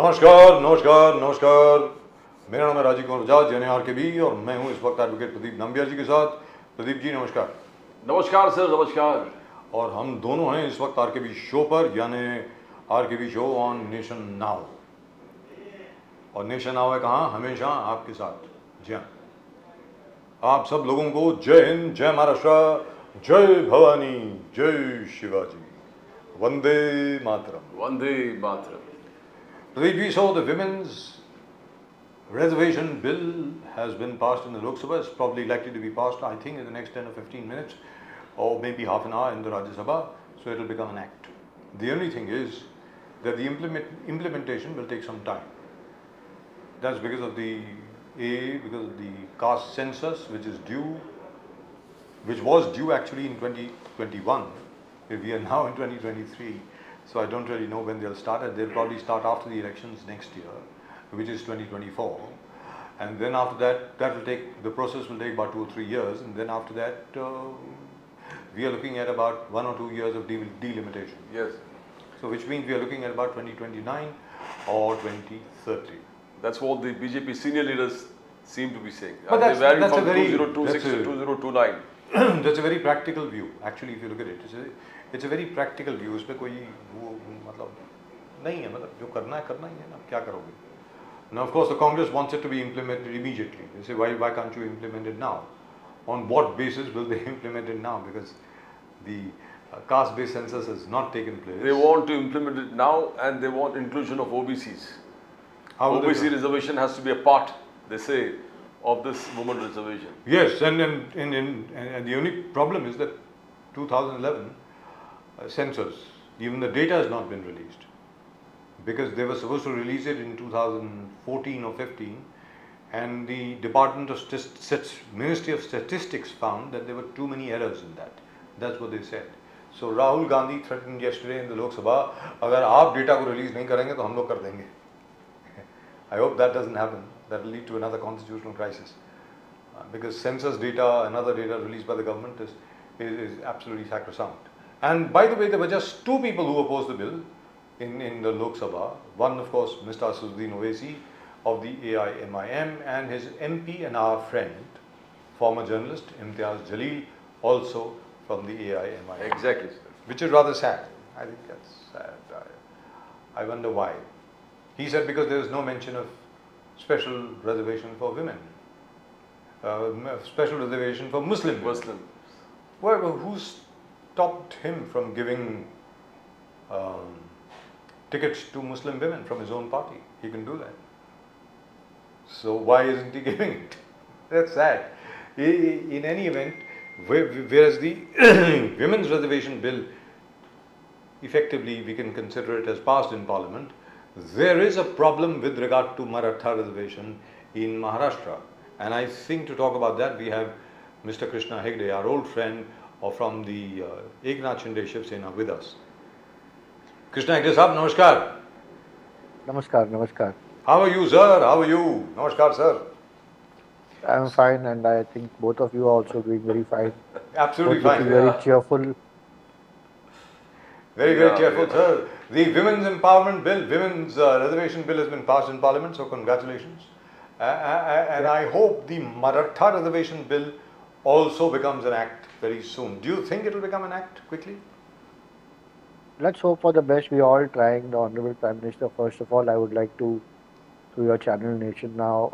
नमस्कार नमस्कार नमस्कार। मेरा नाम है राजीव कुमार बजाज यानी RKB और मैं हूं इस वक्त एडवोकेट प्रदीप नंबियार जी के साथ। प्रदीप जी नमस्कार। नमस्कार सर, नमस्कार। और हम दोनों हैं इस वक्त RKB शो पर यानी RKB show on nation now. और नेशन नाउ है कहाँ? हमेशा आपके साथ। जी हाँ, आप सब लोगों को जय हिंद, जय महाराष्ट्र, जय भवानी, जय Shivaji, Vande Mataram. Vande Mataram. Pradeep ji, so the women's reservation bill has been passed in the Lok Sabha. It's probably likely to be passed, I think, in the next 10 or 15 minutes, or maybe half an hour in the Rajya Sabha. So it will become an act. The only thing is that the implementation will take some time. That's because of because of the caste census, which was due actually in 2021. We are now in 2023. So I don't really know when they'll start it. They'll probably start after the elections next year, which is 2024. And then after that, the process will take about 2 or 3 years. And then after that, we are looking at about 1 or 2 years of delimitation. Yes. So which means we are looking at about 2029 or 2030. That's what the BJP senior leaders seem to be saying. But They vary that's a from very 2026 to 2029. That's a very practical view. Actually, if you look at it, it's a very practical view. उसमें कोई वो मतलब नहीं है, मतलब जो करना ही है ना, क्या करोगे? Now, of course, the Congress wants it to be implemented immediately. They say, why can't you implement it now? On what basis will they implement it now? Because the caste-based census has not taken place. They want to implement it now, and they want inclusion of OBCs. How will they OBC do it? reservation has to be a part, they say, of this women reservation. Yes, and the only problem is that 2011 census, even the data has not been released, because they were supposed to release it in 2014 or 15, and the Ministry of Statistics found that there were too many errors in that. That's what they said. So Rahul Gandhi threatened yesterday in the Lok Sabha, अगर आप data को release नहीं करेंगे तो हम लोग कर देंगे. I hope that doesn't happen. That will lead to another constitutional crisis, because census data and other data released by the government is absolutely sacrosanct. And by the way, there were just 2 people who opposed the bill in the Lok Sabha. One, of course, Mr. Asaduddin Owaisi of the AIMIM, and his MP and our friend, former journalist Imtiaz Jaleel, also from the AIMIM. Exactly, sir. Which is rather sad. I think that's sad. I wonder why. He said because there is no mention of special reservation for women, special reservation for Muslim women. Muslim. Well, who stopped him from giving tickets to Muslim women from his own party? He can do that. So why isn't he giving it? That's sad. In any event, whereas the women's reservation bill, effectively we can consider it as passed in Parliament, there is a problem with regard to Maratha reservation in Maharashtra. And I think to talk about that, we have Mr. Krishna Hegde, our old friend from the Eknath Shinde Shiv Sena, with us. Krishna Hegde Sahab, namaskar. Namaskar, namaskar. How are you, sir? How are you? Namaskar, sir. I am fine, and I think both of you are also doing very fine. Absolutely both fine. Very cheerful. Very cheerful, sir. The Women's Empowerment Bill, Women's Reservation Bill has been passed in Parliament, so congratulations. And I hope the Maratha Reservation Bill also becomes an act very soon. Do you think it will become an act quickly? Let's hope for the best. We are all trying. The Honorable Prime Minister, first of all, I would like to, through your channel Nation Now,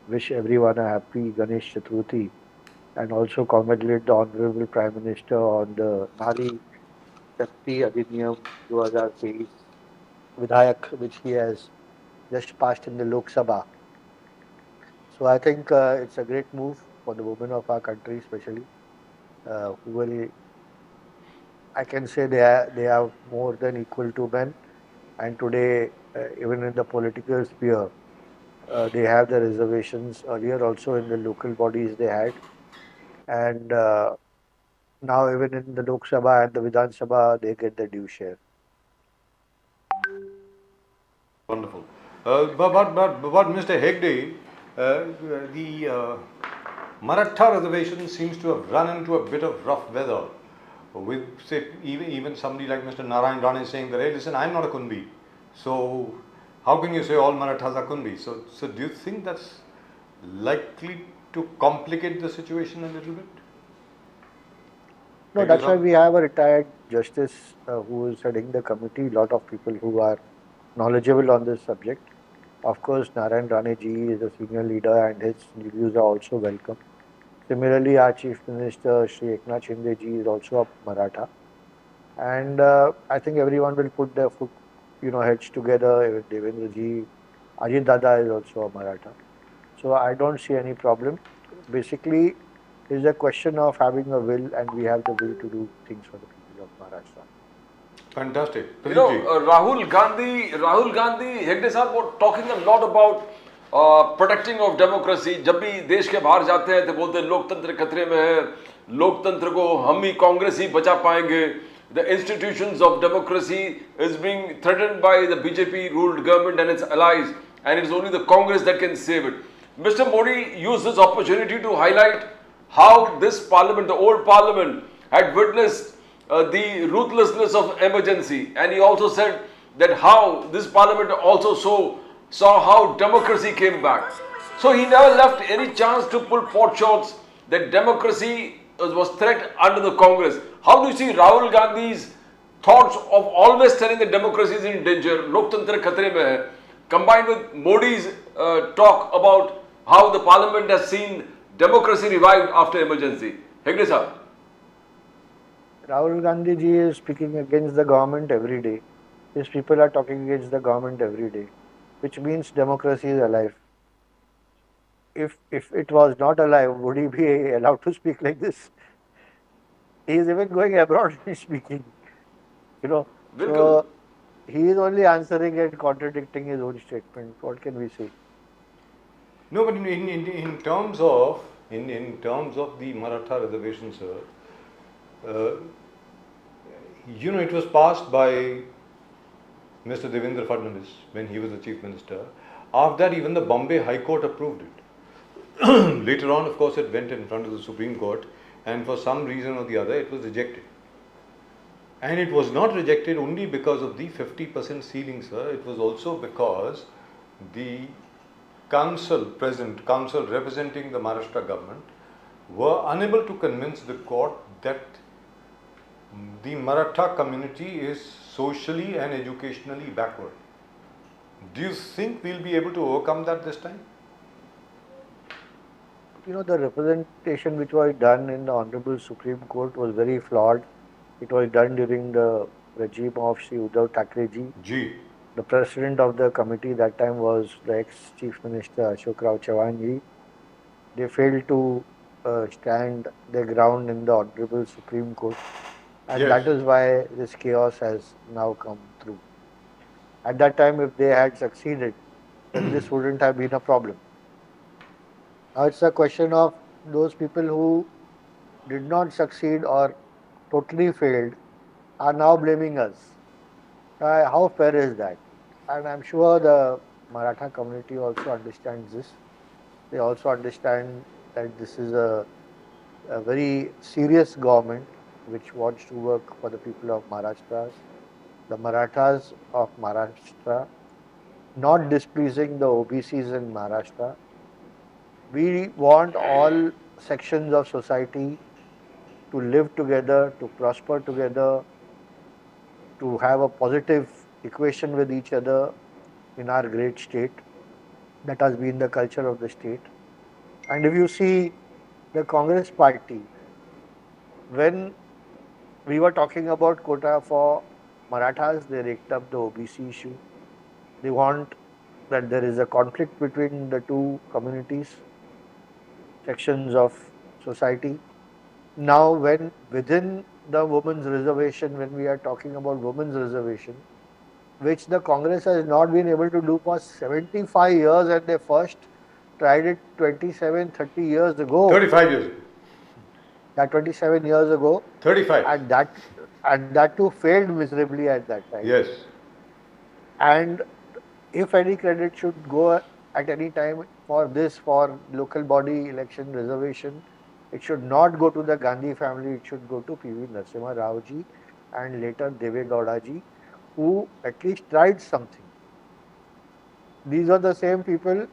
wish everyone a happy Ganesh Chaturthi, and also congratulate the Honorable Prime Minister on the Nari Shakti Adhiniyam 2023 Vidhayak, which he has just passed in the Lok Sabha. So I think it's a great move for the women of our country, especially who will, I can say they are more than equal to men, and today even in the political sphere they have the reservations. Earlier also in the local bodies they had, and now even in the Lok Sabha and the Vidhan Sabha they get the due share. Wonderful. But Mr. Hegde, the Maratha reservation seems to have run into a bit of rough weather with, say, even somebody like Mr. Narayan Rane saying that, hey, listen, I'm not a Kunbi, so how can you say all Marathas are Kunbi? So do you think that's likely to complicate the situation a little bit? No, Like that's why some- we have a retired justice who is heading the committee. A lot of people who are knowledgeable on this subject. Of course, Narayan Rane ji is a senior leader and his views are also welcome. Similarly, our Chief Minister Shri Eknath Shinde ji is also a Maratha. And I think everyone will put their heads together. Even Devendra ji, Ajit Dada is also a Maratha. So I don't see any problem. Basically, it's a question of having a will, and we have the will to do things for the people of Maharashtra. Fantastic. You Pradeep know, ji. Rahul Gandhi, Hegde साहब were talking a lot about protecting of democracy. जब भी देश के बाहर जाते हैं तो बोलते हैं लोकतंत्र खतरे में है, लोकतंत्र को हम ही कांग्रेस ही बचा पाएंगे. The institutions of democracy is being threatened by the BJP ruled government and its allies, and it is only the Congress that can save it. Mr. Modi used this opportunity to highlight how this parliament, the old parliament, had witnessed the ruthlessness of emergency, and he also said that how this parliament also saw how democracy came back. So he never left any chance to pull pot shots that democracy was threat under the Congress. How do you see Rahul Gandhi's thoughts of always telling that democracy is in danger, loktantra khatre mein hai, combined with Modi's talk about how the parliament has seen democracy revived after emergency? Hegde sahab. Rahul Gandhi ji is speaking against the government every day. His people are talking against the government every day, which means democracy is alive. If it was not alive, would he be allowed to speak like this? He is even going abroad and speaking. So Bilkul. he is only answering and contradicting his own statement. What can we say? No, but in terms of the Maratha reservation, sir, it was passed by Mr. Devendra Fadnavis when he was the Chief Minister. After that, even the Bombay High Court approved it. Later on, of course, it went in front of the Supreme Court, and for some reason or the other, it was rejected. And it was not rejected only because of the 50% ceiling, sir. It was also because the present council representing the Maharashtra government, were unable to convince the court that the Maratha community is socially and educationally backward. Do you think we'll be able to overcome that this time? The representation which was done in the Honorable Supreme Court was very flawed. It was done during the regime of Shri Uddhav Thackeray ji. Gee. The president of the committee that time was the ex-Chief Minister Ashok Rao Chavan ji. They failed to stand their ground in the Honorable Supreme Court, and Yes. that is why this chaos has now come through. At that time, if they had succeeded, then this wouldn't have been a problem. Now it's a question of those people who did not succeed or totally failed are now blaming us. How fair is that? And I'm sure the Maratha community also understands this. They also understand that this is a very serious government which wants to work for the people of Maharashtra, the Marathas of Maharashtra, not displeasing the OBCs in Maharashtra. We want all sections of society to live together, to prosper together, to have a positive equation with each other in our great state. That has been the culture of the state. And if you see the Congress party, when we were talking about quota for Marathas, they raked up the OBC issue. They want that there is a conflict between the two communities, sections of society. Now, when within the women's reservation, when we are talking about women's reservation, which the Congress has not been able to do for 75 years, and they first tried it 27, 30 years ago. 35 years ago. That 27 years ago. 35. And that too failed miserably at that time. Yes. And if any credit should go at any time for local body election reservation, it should not go to the Gandhi family, it should go to P.V. Narasimha Rao ji and later Deve Gowda ji, who at least tried something. these are the same people,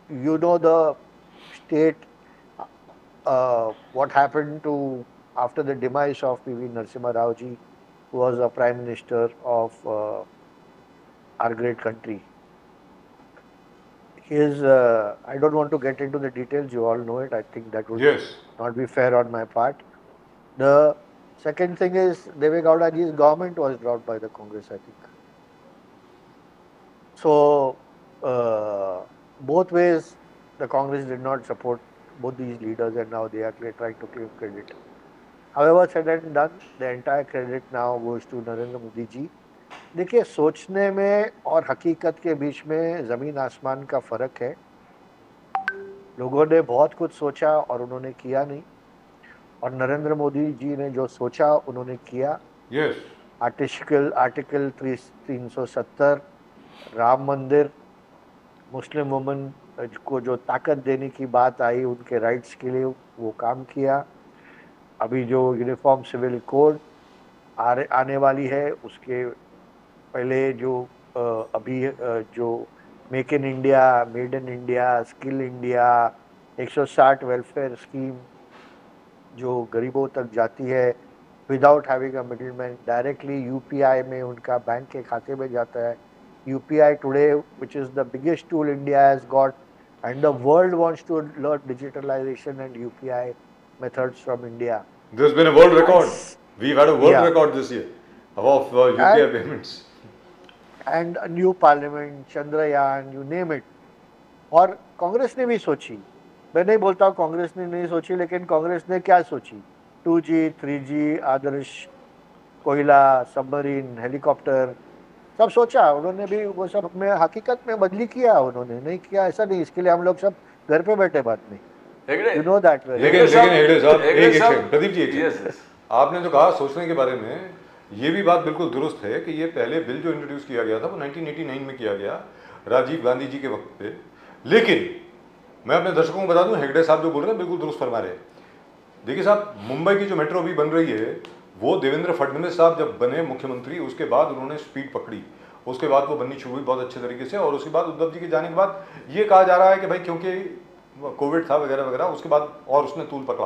you know, the state, what happened to after the demise of P.V. Narasimha Rao ji, who was a prime minister of our great country. I don't want to get into the details, you all know it. I think that would Yes. not be fair on my part. The second thing is, Deve Gowda ji's government was dropped by the Congress, I think. So, both ways, the Congress did not support both these leaders, and now they are trying to claim credit. However, said and done, the entire credit now goes to Narendra Modi ji. देखिए, सोचने में और हकीकत के बीच में ज़मीन आसमान का फ़र्क है. लोगों ने बहुत कुछ सोचा और उन्होंने किया नहीं, और नरेंद्र मोदी जी ने जो सोचा उन्होंने किया. Yes. आर्टिकल 370, राम मंदिर, मुस्लिम वुमेन को जो ताकत देने की बात आई, उनके राइट्स के लिए वो काम किया. अभी जो यूनिफॉर्म सिविल कोड आने वाली है, उसके पहले जो अभी जो make in India, made in India, skill India, 160 welfare scheme जो गरीबों तक जाती है without having a middleman, directly UPI में उनका बैंक के खाते में जाता है. UPI today, which is the biggest tool India has got, and the world wants to learn digitalisation and UPI methods from India. There's been a world record. We've had a world Yeah. record this year of UPI payments. And a new parliament, Chandrayaan, you name it. और कांग्रेस ने भी सोची. मैं नहीं बोलता हूँ कांग्रेस ने नहीं सोची, लेकिन कांग्रेस ने क्या सोची? 2G, 3G, आदर्श, कोयला, सबमरीन, हेलीकॉप्टर, सब सोचा उन्होंने भी. वो सब में हकीकत में बदली किया उन्होंने, नहीं किया ऐसा नहीं. इसके लिए हम लोग सब घर पे बैठे बात नहीं. You know that very लेकिन हेगड़े साहब, एक सेकंड, प्रदीप जी, एक Yes, सेकंड. yes. आपने जो कहा सोचने के बारे में, ये भी बात बिल्कुल दुरुस्त है कि ये पहले बिल जो इंट्रोड्यूस किया गया था वो 1989 में किया गया, राजीव गांधी जी के वक्त पे. लेकिन मैं अपने दर्शकों को बता दूं, हेगड़े साहब जो बोल रहे हैं बिल्कुल दुरुस्त फरमा रहे हैं. देखिए साहब, मुंबई की जो मेट्रो अभी बन रही है, वो देवेंद्र फडणवीस साहब जब बने मुख्यमंत्री, उसके बाद उन्होंने स्पीड पकड़ी. उसके बाद वो बननी शुरू हुई बहुत अच्छे तरीके से, और उसके बाद उद्धव जी के जाने के बाद ये कहा जा रहा है कि भाई क्योंकि कोविड था वगैरह वगैरह, उसके बाद और उसने तूल पकड़ा.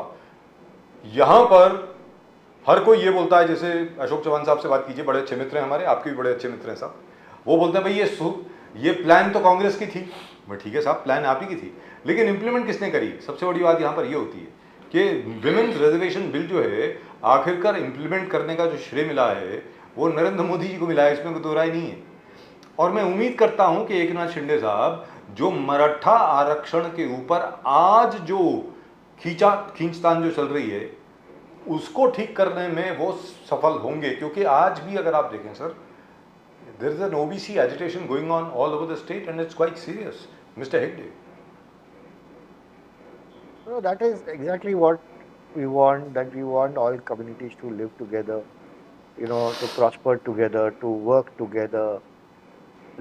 यहाँ पर हर कोई ये बोलता है, जैसे अशोक चौहान साहब से बात कीजिए, बड़े अच्छे मित्र हैं हमारे, आपके भी बड़े अच्छे मित्र हैं साहब. वो बोलते हैं भाई ये प्लान तो कांग्रेस की थी. मैं ठीक है साहब, प्लान आप ही की थी, लेकिन इंप्लीमेंट किसने करी? सबसे बड़ी बात यहाँ पर ये होती है कि विमेन्स रिजर्वेशन बिल जो है, आखिरकार इंप्लीमेंट करने का जो श्रेय मिला है वो नरेंद्र मोदी जी को मिला है, इसमें कोई दो राय नहीं है. और मैं उम्मीद करता हूं कि एकनाथ शिंदे साहब जो मराठा आरक्षण के ऊपर आज जो खींचतान जो चल रही है, उसको ठीक करने में वो सफल होंगे. क्योंकि आज भी अगर आप देखें sir, there is an OBC agitation going on all over the state and it's quite serious, mister Hegde. No, that is exactly what we want, that we want all communities to live together, you know, to prosper together, to work together,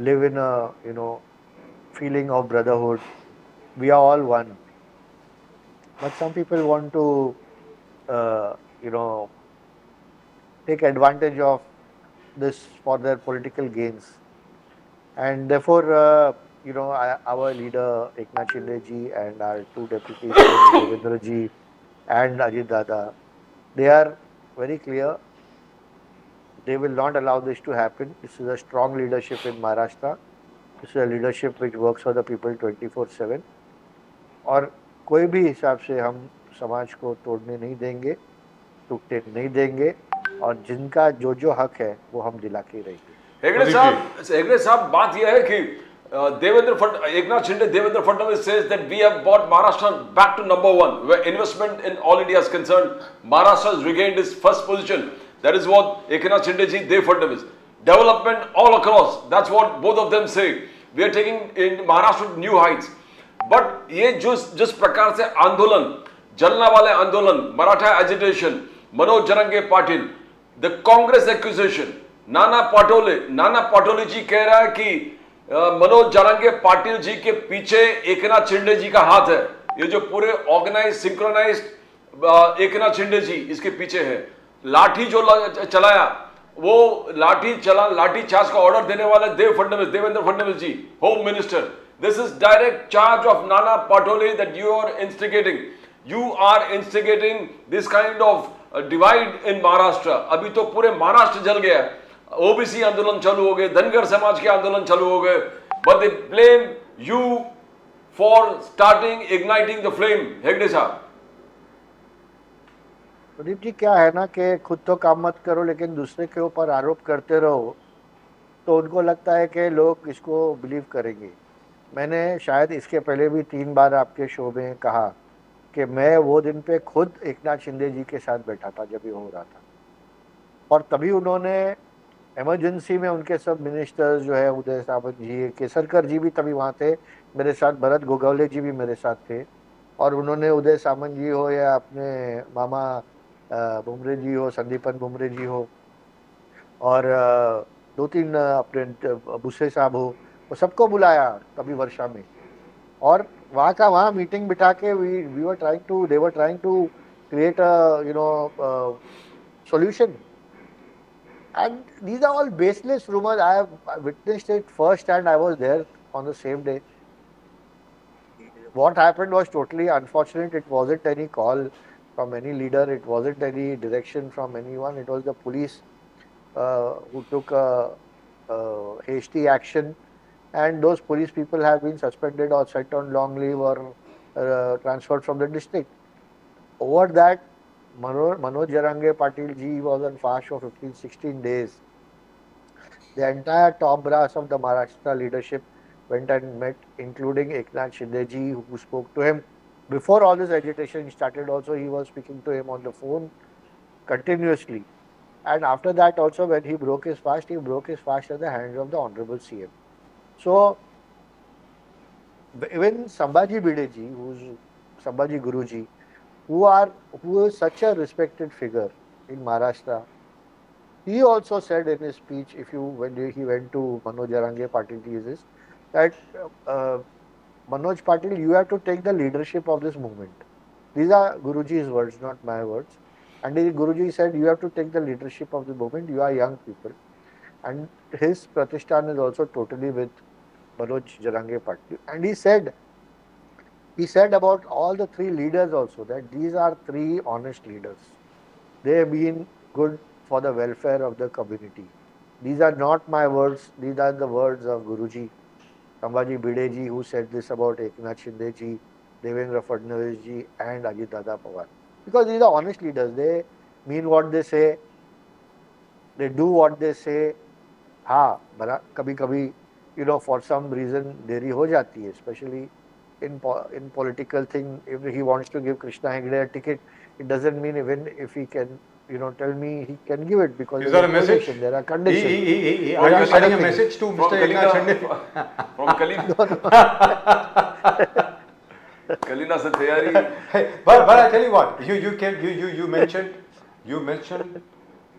live in a, you know, feeling of brotherhood. We are all one. But some people want to, you know, take advantage of this for their political gains. And therefore, you know, our leader Eknath Shinde ji and our two deputies, Devendra ji and Ajit Dada, they are very clear. They will not allow this to happen. This is a strong leadership in Maharashtra. This is a leadership which works for the people 24/7. और कोई भी हिसाब से हम समाज को तोड़ने नहीं देंगे, टूटने नहीं देंगे, और जिनका जो हक है वो हम दिला के रहेंगे. हेगड़े साहब, बात यह है कि Eknath Shinde, Devendra Fadnavis says that we have brought Maharashtra back to number one, where investment in all India is concerned. Maharashtra has regained its first position. That is what Eknath Shinde ji, Dev Fadnavis. Development all across. That's what both of them say. We are taking in Maharashtra to new heights. But ये जिस प्रकार से आंदोलन, जलना वाले आंदोलन, Maratha agitation, Manoj Jarange Patil, the Congress accusation, नाना पाटोले जी कह रहा है कि मनोज जरंगे पाटिल जी के पीछे एकनाथ शिंदे जी का हाथ है. ये जो पूरे ऑर्गेनाइज सिंक्रोनाइज्ड एकनाथ शिंदे जी इसके पीछे है. लाठी जो चलाया वो लाठी चार्ज का ऑर्डर देने वाले Devendra Fadnavis ji, home minister. This is direct charge of Nana Patole that you are instigating. You are instigating this kind of divide in Maharashtra. अभी तो पूरे महाराष्ट्र जल गया. ओबीसी आंदोलन चालू हो गए, धनगर समाज के आंदोलन चालू हो गए. But they blame you for igniting the flame. Hegde साहब. प्रदीप जी, क्या है ना कि खुद तो काम मत करो लेकिन दूसरे के ऊपर आरोप करते रहो तो उनको लगता है कि लोग इसको बिलीव करेंगे. मैंने शायद इसके पहले भी 3 बार आपके शो में कहा कि मैं वो दिन पे खुद एकनाथ शिंदे जी के साथ बैठा था जब ये हो रहा था, और तभी उन्होंने इमरजेंसी में उनके सब मिनिस्टर्स जो है, उदय सामंत जी, केसरकर जी भी तभी वहाँ थे मेरे साथ, भरत गोगावले जी भी मेरे साथ थे, और उन्होंने उदय सामंत जी हो या अपने मामा बुमरे जी हो, संदीपन बुमरे जी हो, और 2-3 अपने बुस्से साहब हो, वो सबको बुलाया तभी वर्षा में, और वहाँ मीटिंग बिठा के they were trying to create a solution. And these are all baseless rumors. I have witnessed it first hand. I was there on the same day. What happened was totally unfortunate. It wasn't any call from any leader. It wasn't any direction from anyone. It was the police who took hasty action. And those police people have been suspended or set on long leave or transferred from the district. Over that, Manoj Jarange Patil ji was on fast for 15-16 days. The entire top brass of the Maharashtra leadership went and met, including Eknath Shinde ji, who spoke to him. Before all this agitation started also, he was speaking to him on the phone continuously. And after that also, when he broke his fast at the hands of the Honorable CM. So, even Sambhaji Bide ji, who's Sambhaji Guruji, who is such a respected figure in Maharashtra, he also said in his speech, when he went to Manoj Jarange Patil ji's, that Manoj Patil, you have to take the leadership of this movement. These are Guruji's words, not my words. And Guruji said, you have to take the leadership of the movement. You are young people. And his Pratishthan is also totally with Manoj Jarange Patil. And he said about all the 3 leaders also that these are 3 honest leaders. They have been good for the welfare of the community. These are not my words. These are the words of Guruji. Sambhaji Bide ji, who said this about Eknath Shinde ji, Devendra Fadnavis ji and Ajit Dada Pawar. Because these are honest leaders. They mean what they say. They do what they say. Kabhi, for some reason, deri ho jati hai, especially in political thing. If he wants to give Krishna Hegde a ticket, it doesn't mean even if he can, tell me he can give it, because is there a message? There are conditions. Are you sending a message to Mr. Eknath Shinde? From Kalina se tayari. But I tell you what, you mentioned.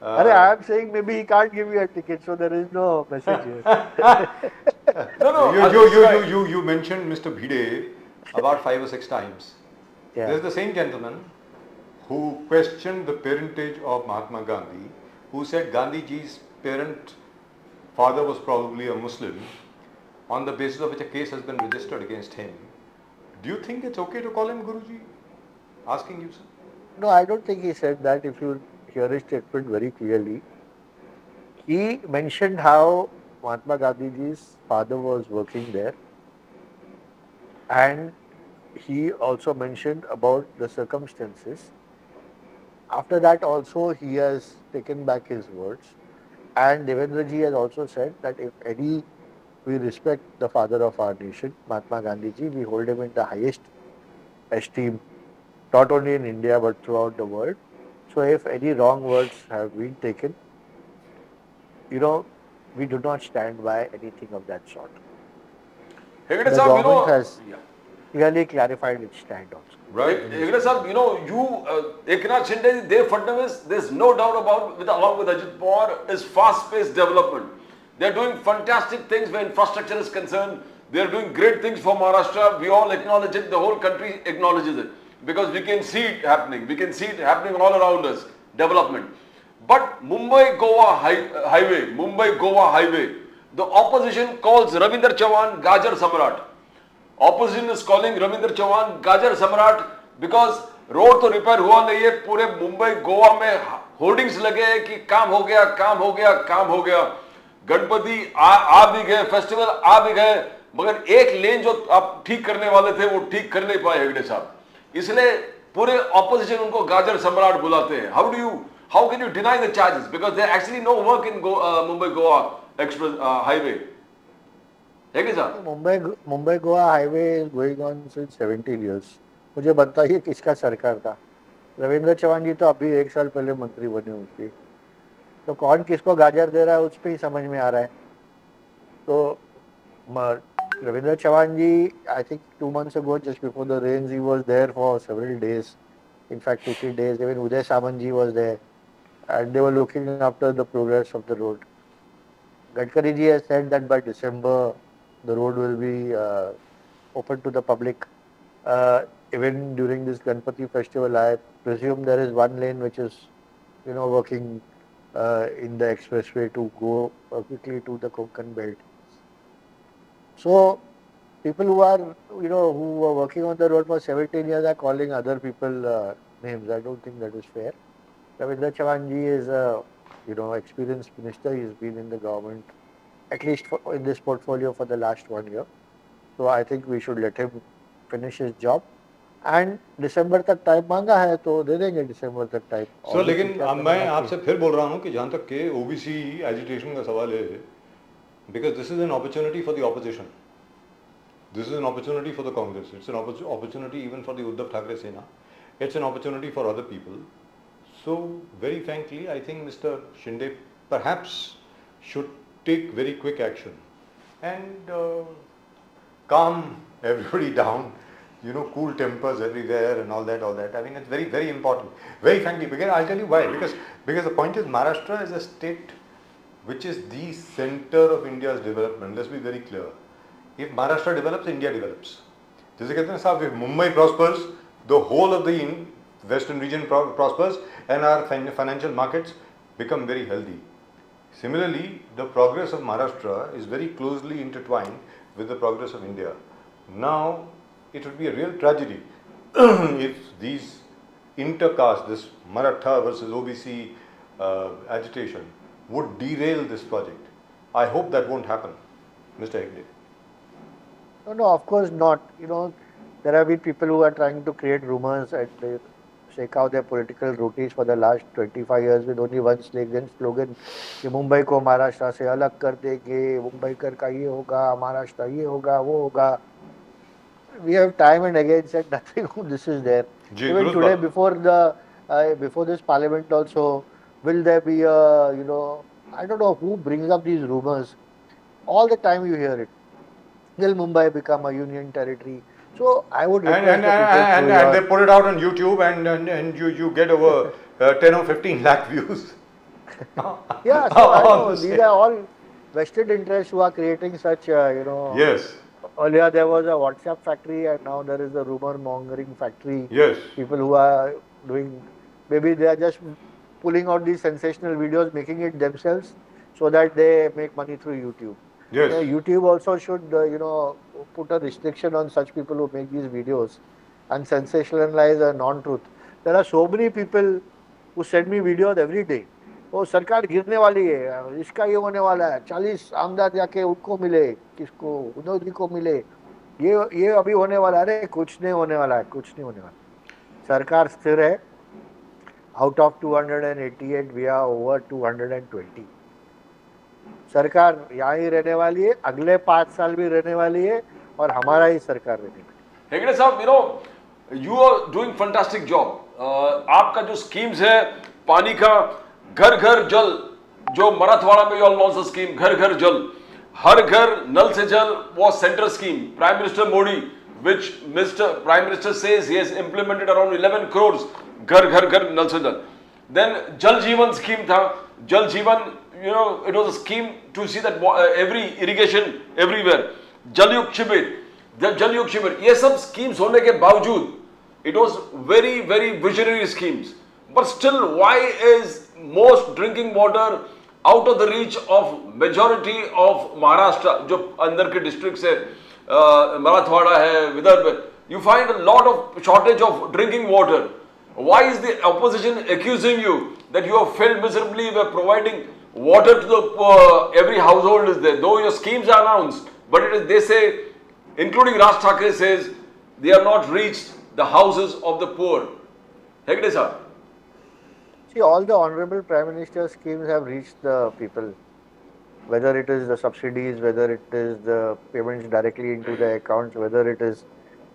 I am saying maybe he can't give you a ticket, so there is no message here. No. You mentioned Mr. Bhide about 5 or 6 times. Yeah. There's the same gentleman who questioned the parentage of Mahatma Gandhi, who said Gandhiji's father was probably a Muslim, on the basis of which a case has been registered against him. Do you think it's okay to call him Guruji? Asking you, sir. No, I don't think he said that. If you hear his statement very clearly, he mentioned how Mahatma Gandhiji's father was working there, and he also mentioned about the circumstances. After that also he has taken back his words, and Devendra ji has also said that if we respect the father of our nation, Mahatma Gandhiji, we hold him in the highest esteem, not only in India but throughout the world. So if any wrong words have been taken, we do not stand by anything of that sort. Hegde The sahab, government has clearly clarified its stand also. Right. Hegde sahab, Eknath Shinde, Dev Fadnavis, there's no doubt about, along with Ajit Pawar, is fast-paced development. They're doing fantastic things where infrastructure is concerned. They're doing great things for Maharashtra. We all acknowledge it. The whole country acknowledges it. Because we can see it happening. We can see it happening all around us. Development. But Mumbai-Goa highway, the opposition calls Ravinder Chauhan Gajar Samrat. Opposition is calling Ravinder Chauhan Gajar Samrat because road तो repair हुआ नहीं है, पूरे मुंबई गोवा में hoardings लगे हैं कि काम हो गया, काम हो गया, काम हो गया। गणपति आ भी गए, फेस्टिवल आ भी गए, मगर एक लेन जो आप ठीक करने वाले थे वो ठीक कर नहीं पाए हेगड़े साहब। इसलिए पूरे ऑपोजिशन उनको गाजर सम्राट बुलाते हैं। How can you deny the charges because there actually no work in Mumbai Goa express highway. Hegde साहब, Mumbai Goa highway is going on since 17 years। मुझे बताइए किसका सरकार था? रविंद्र चौहान जी तो अभी 1 साल पहले मंत्री बने उसकी, तो कौन किसको गाजर दे रहा है उस पर ही समझ में आ रहा है। तो रविंद्र चौहान जी, I think 2 months ago, just before the rains, he was there for several days. In fact, 2-3 days. Even Uday Samant ji was there, and they were looking after the progress of the road. Gadkari ji has said that by December the road will be open to the public. Even during this Ganpati festival, I presume there is one lane which is, working in the expressway to go quickly to the Konkan belt. So people who are, who were working on the road for 17 years are calling other people names. I don't think that is fair. Ravindra Chauhan ji is a, experienced minister. He's been in the government, at least in this portfolio, for the last 1 year. So I think we should let him finish his job. And दिसंबर तक time मांगा है तो दे देंगे दिसंबर तक time. Sir लेकिन मैं आपसे फिर बोल रहा हूँ कि जहाँ तक के ओबीसी एजिटेशन का सवाल है, because this is an opportunity for the opposition, this is an opportunity for the Congress, it's an opportunity even for the Uddhav Thackeray Sena, it's an opportunity for other people. So very frankly I think mister Shinde perhaps should take very quick action and calm everybody down, cool tempers everywhere and all that. I mean, it's very, very important. Very frankly, because I'll tell you why. Because the point is, Maharashtra is a state which is the center of India's development. Let's be very clear. If Maharashtra develops, India develops. जैसे कहते हैं साहब, if Mumbai prospers, the whole of the western region prospers, and our financial markets become very healthy. Similarly, the progress of Maharashtra is very closely intertwined with the progress of India. Now, it would be a real tragedy if these intercaste, this Maratha versus OBC agitation would derail this project. I hope that won't happen, Mr. Hegde. No, of course not. There have been people who are trying to create rumors and they shake out their political routines for the last 25 years with only one slogan कि मुंबई को महाराष्ट्र से अलग कर देंगे, मुंबईकर का ये होगा, महाराष्ट्र ये होगा, वो होगा. We have time and again said nothing of this is there. Even today, before this parliament also, will there be a, I don't know who brings up these rumors. All the time you hear it. Will Mumbai become a union territory? So I would request and they put it out on YouTube and you get over 10 or 15 lakh views. Yeah, so I know these are all vested interests who are creating such, Yes. Earlier there was a WhatsApp factory and now there is a rumor mongering factory. Yes. People who are doing, maybe they are just pulling out these sensational videos, making it themselves so that they make money through YouTube. Yes. YouTube also should, put a restriction on such people who make these videos and sensationalize a non-truth. There are so many people who send me videos every day. वो सरकार गिरने वाली है, इसका ये होने वाला है, 40 आमदार जाके उनको मिले, किसको, उद्धव जी को मिले, ये अभी होने वाला है। अरे कुछ नहीं होने वाला है, कुछ नहीं होने वाला। सरकार स्थिर है। Out of 288 we are over 220। सरकार यहाँ ही रहने वाली है, अगले 5 साल भी रहने वाली है और हमारा ही सरकार रहने वाली है। हेगड़े साहब, you are doing fantastic job. आपका जो स्कीम्स है पानी का, घर घर जल, जो मराठवाड़ा में ऑल नॉन स्कीम घर घर जल, हर घर नल से जल was central scheme. Prime Minister Modi, which Mr. Prime Minister says he has implemented around 11 crores घर घर घर नल से जल. Then Jal Jeevan scheme था. Jal Jeevan, it was a scheme to see that every irrigation everywhere. Jal Yug Shibir, ये सब schemes होने के बावजूद it was very very visionary schemes. But still, why is most drinking water out of the reach of majority of Maharashtra, जो अंदर के districts है, मराठवाड़ा है, Vidarbha, you find a lot of shortage of drinking water. Why is the opposition accusing you that you have failed miserably by providing water to the every household is there? Though your schemes are announced, but it is, they say, including Raj Thackeray says, they have not reached the houses of the poor. Hegde sir. See, all the honorable Prime Minister's schemes have reached the people. Whether it is the subsidies, whether it is the payments directly into the accounts, whether it is,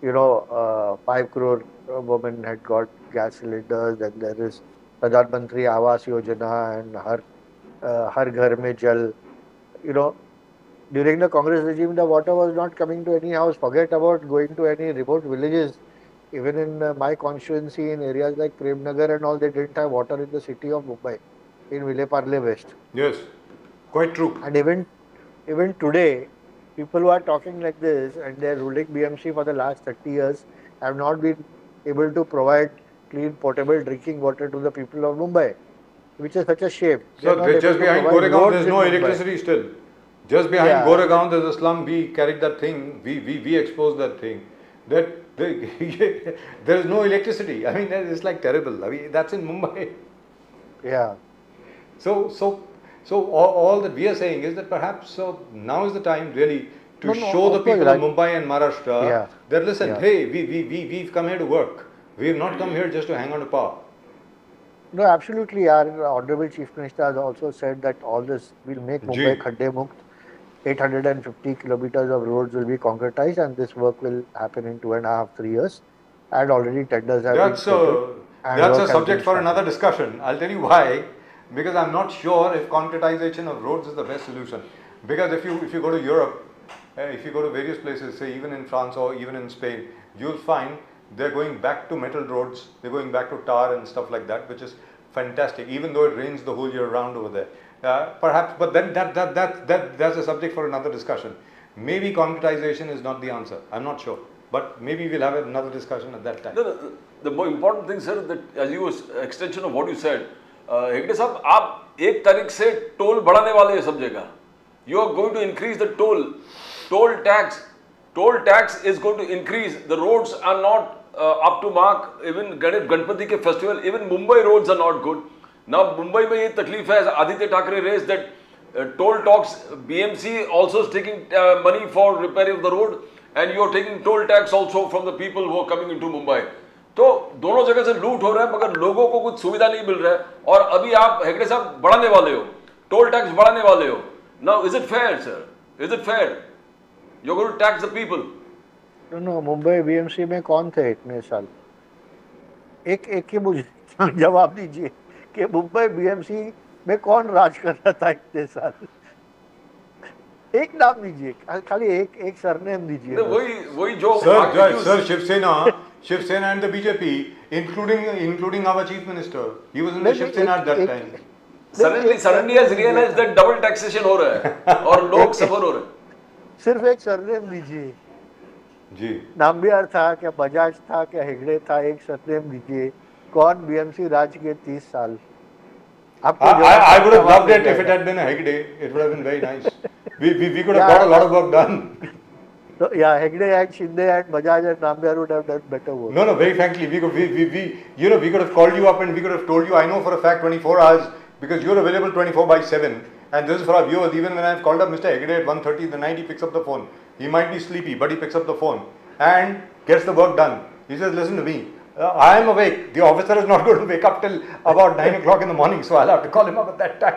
5 crore women had got gas cylinders, then there is Pradhan Mantri Awas Yojana and Har Ghar Mein Jal. During the Congress regime, the water was not coming to any house. Forget about going to any remote villages. Even in my constituency, in areas like Premnagar and all, they didn't have water in the city of Mumbai, in Vile Parle West. Yes, quite true. And even today, people who are talking like this and they're ruling BMC for the last 30 years have not been able to provide clean, potable drinking water to the people of Mumbai, which is such a shame. So They're not just able to behind provide Goregaon, roads there's in no Mumbai. electricity still. Just behind Yeah. Goregaon, there's a slum. We carried that thing. We exposed that thing. There is no electricity. I mean, it's like terrible. I mean, that's in Mumbai. Yeah. So all that we are saying is that perhaps now is the time really to No, show the of course, people like- of Mumbai and Maharashtra Yeah. that listen, Yeah. hey, we've come here to work. We have not come here just to hang on to power. No, absolutely. Our Honorable Chief Minister has also said that all this will make Mumbai Ji. Khadde Mukt. 850 kilometers of roads will be concretized and this work will happen in 2.5, 3 years. And already tenders have That's been scheduled and that's work a has subject been for started. another discussion. I'll tell you why. Because I'm not sure if concretization of roads is the best solution. Because if you go to Europe, if you go to various places, say even in France or even in Spain, you'll find they're going back to metal roads. They're going back to tar and stuff like that, which is fantastic. Even though it rains the whole year round over there, perhaps. But then that's a subject for another discussion. Maybe concretization is not the answer. I'm not sure. But maybe we'll have another discussion at that time. The more important thing, sir, that as you extension of what you said, Hegde साहब, आप 1 तारीख से toll बढ़ाने वाले हैं सब जगह. You are going to increase the toll tax. Toll tax is going to increase. The roads are not up to mark. Even Ganpati ke festival, even Mumbai roads are not good. Now Mumbai में ये तकलीफ है. Aditya Thackeray raised that toll talks. BMC also is taking money for repair of the road, and you are taking toll tax also from the people who are coming into Mumbai. तो दोनों जगह से लूट हो रहा है, मगर लोगों को कुछ सुविधा नहीं मिल रहा है. और अभी आप हेगड़े साहब बढ़ाने वाले हो, टोल टैक्स बढ़ाने वाले हो. Now, is it fair, sir? Is it fair? You're going to tax the people. No, Mumbai BMC में कौन थे इतने साल? एक ही मुझे जवाब दीजिए कि मुंबई बीएमसी में कौन राज कर रहा था इतने साल? एक नाम दीजिए, खाली एक सरनेम दीजिए. वही जो Sir, Shiv Sena and the BJP, including our chief minister, he was in the Shiv Sena at that time. Suddenly has realized that double taxation हो रहा है और लोग सफर हो रहे हैं. सिर्फ एक सरनेम दीजिए. जी. नाम्बियार था क्या, बजाज था क्या, हेगड़े था, एक सरनेम दीजिए. कौन बीएमसी राज के 30 साल? I would have loved it if it had been a Hegde. It would have been very nice. We could have got a lot of work done. So, yeah, Hegde and Shinde and Bajaj and Nambiar would have done better work. No, very frankly, we could have called you up and we could have told you, I know for a fact 24 hours, because you're available 24/7. And this is for our viewers. Even when I've called up Mr. Hegde at 1:30 in the night, he picks up the phone. He might be sleepy, but he picks up the phone and gets the work done. He says, listen to me, I am awake. The officer is not going to wake up till about 9 o'clock in the morning, so I'll have to call him up at that time.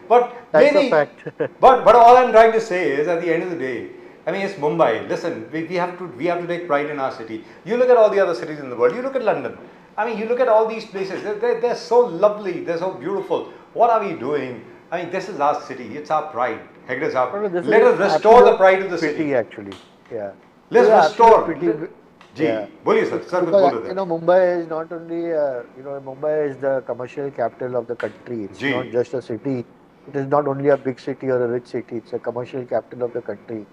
But That's maybe, a fact. but all I'm trying to say is, at the end of the day, I mean, it's Mumbai. Listen, we have to take pride in our city. You look at all the other cities in the world. You look at London. I mean, you look at all these places. They're so lovely. They're so beautiful. What are we doing? I mean, this is our city. It's our pride. Hegde's our. Let us restore the pride of the pity, city. actually. Yeah. Let's Yeah, restore. absolute pity. Ji, Yeah. बोलिए sir. Sir, कुछ Because, बोलो sir. Mumbai is not only, Mumbai is the commercial capital of the country. It's Ji. not just a city. It is not only a big city or a rich city. It's a commercial capital of the country.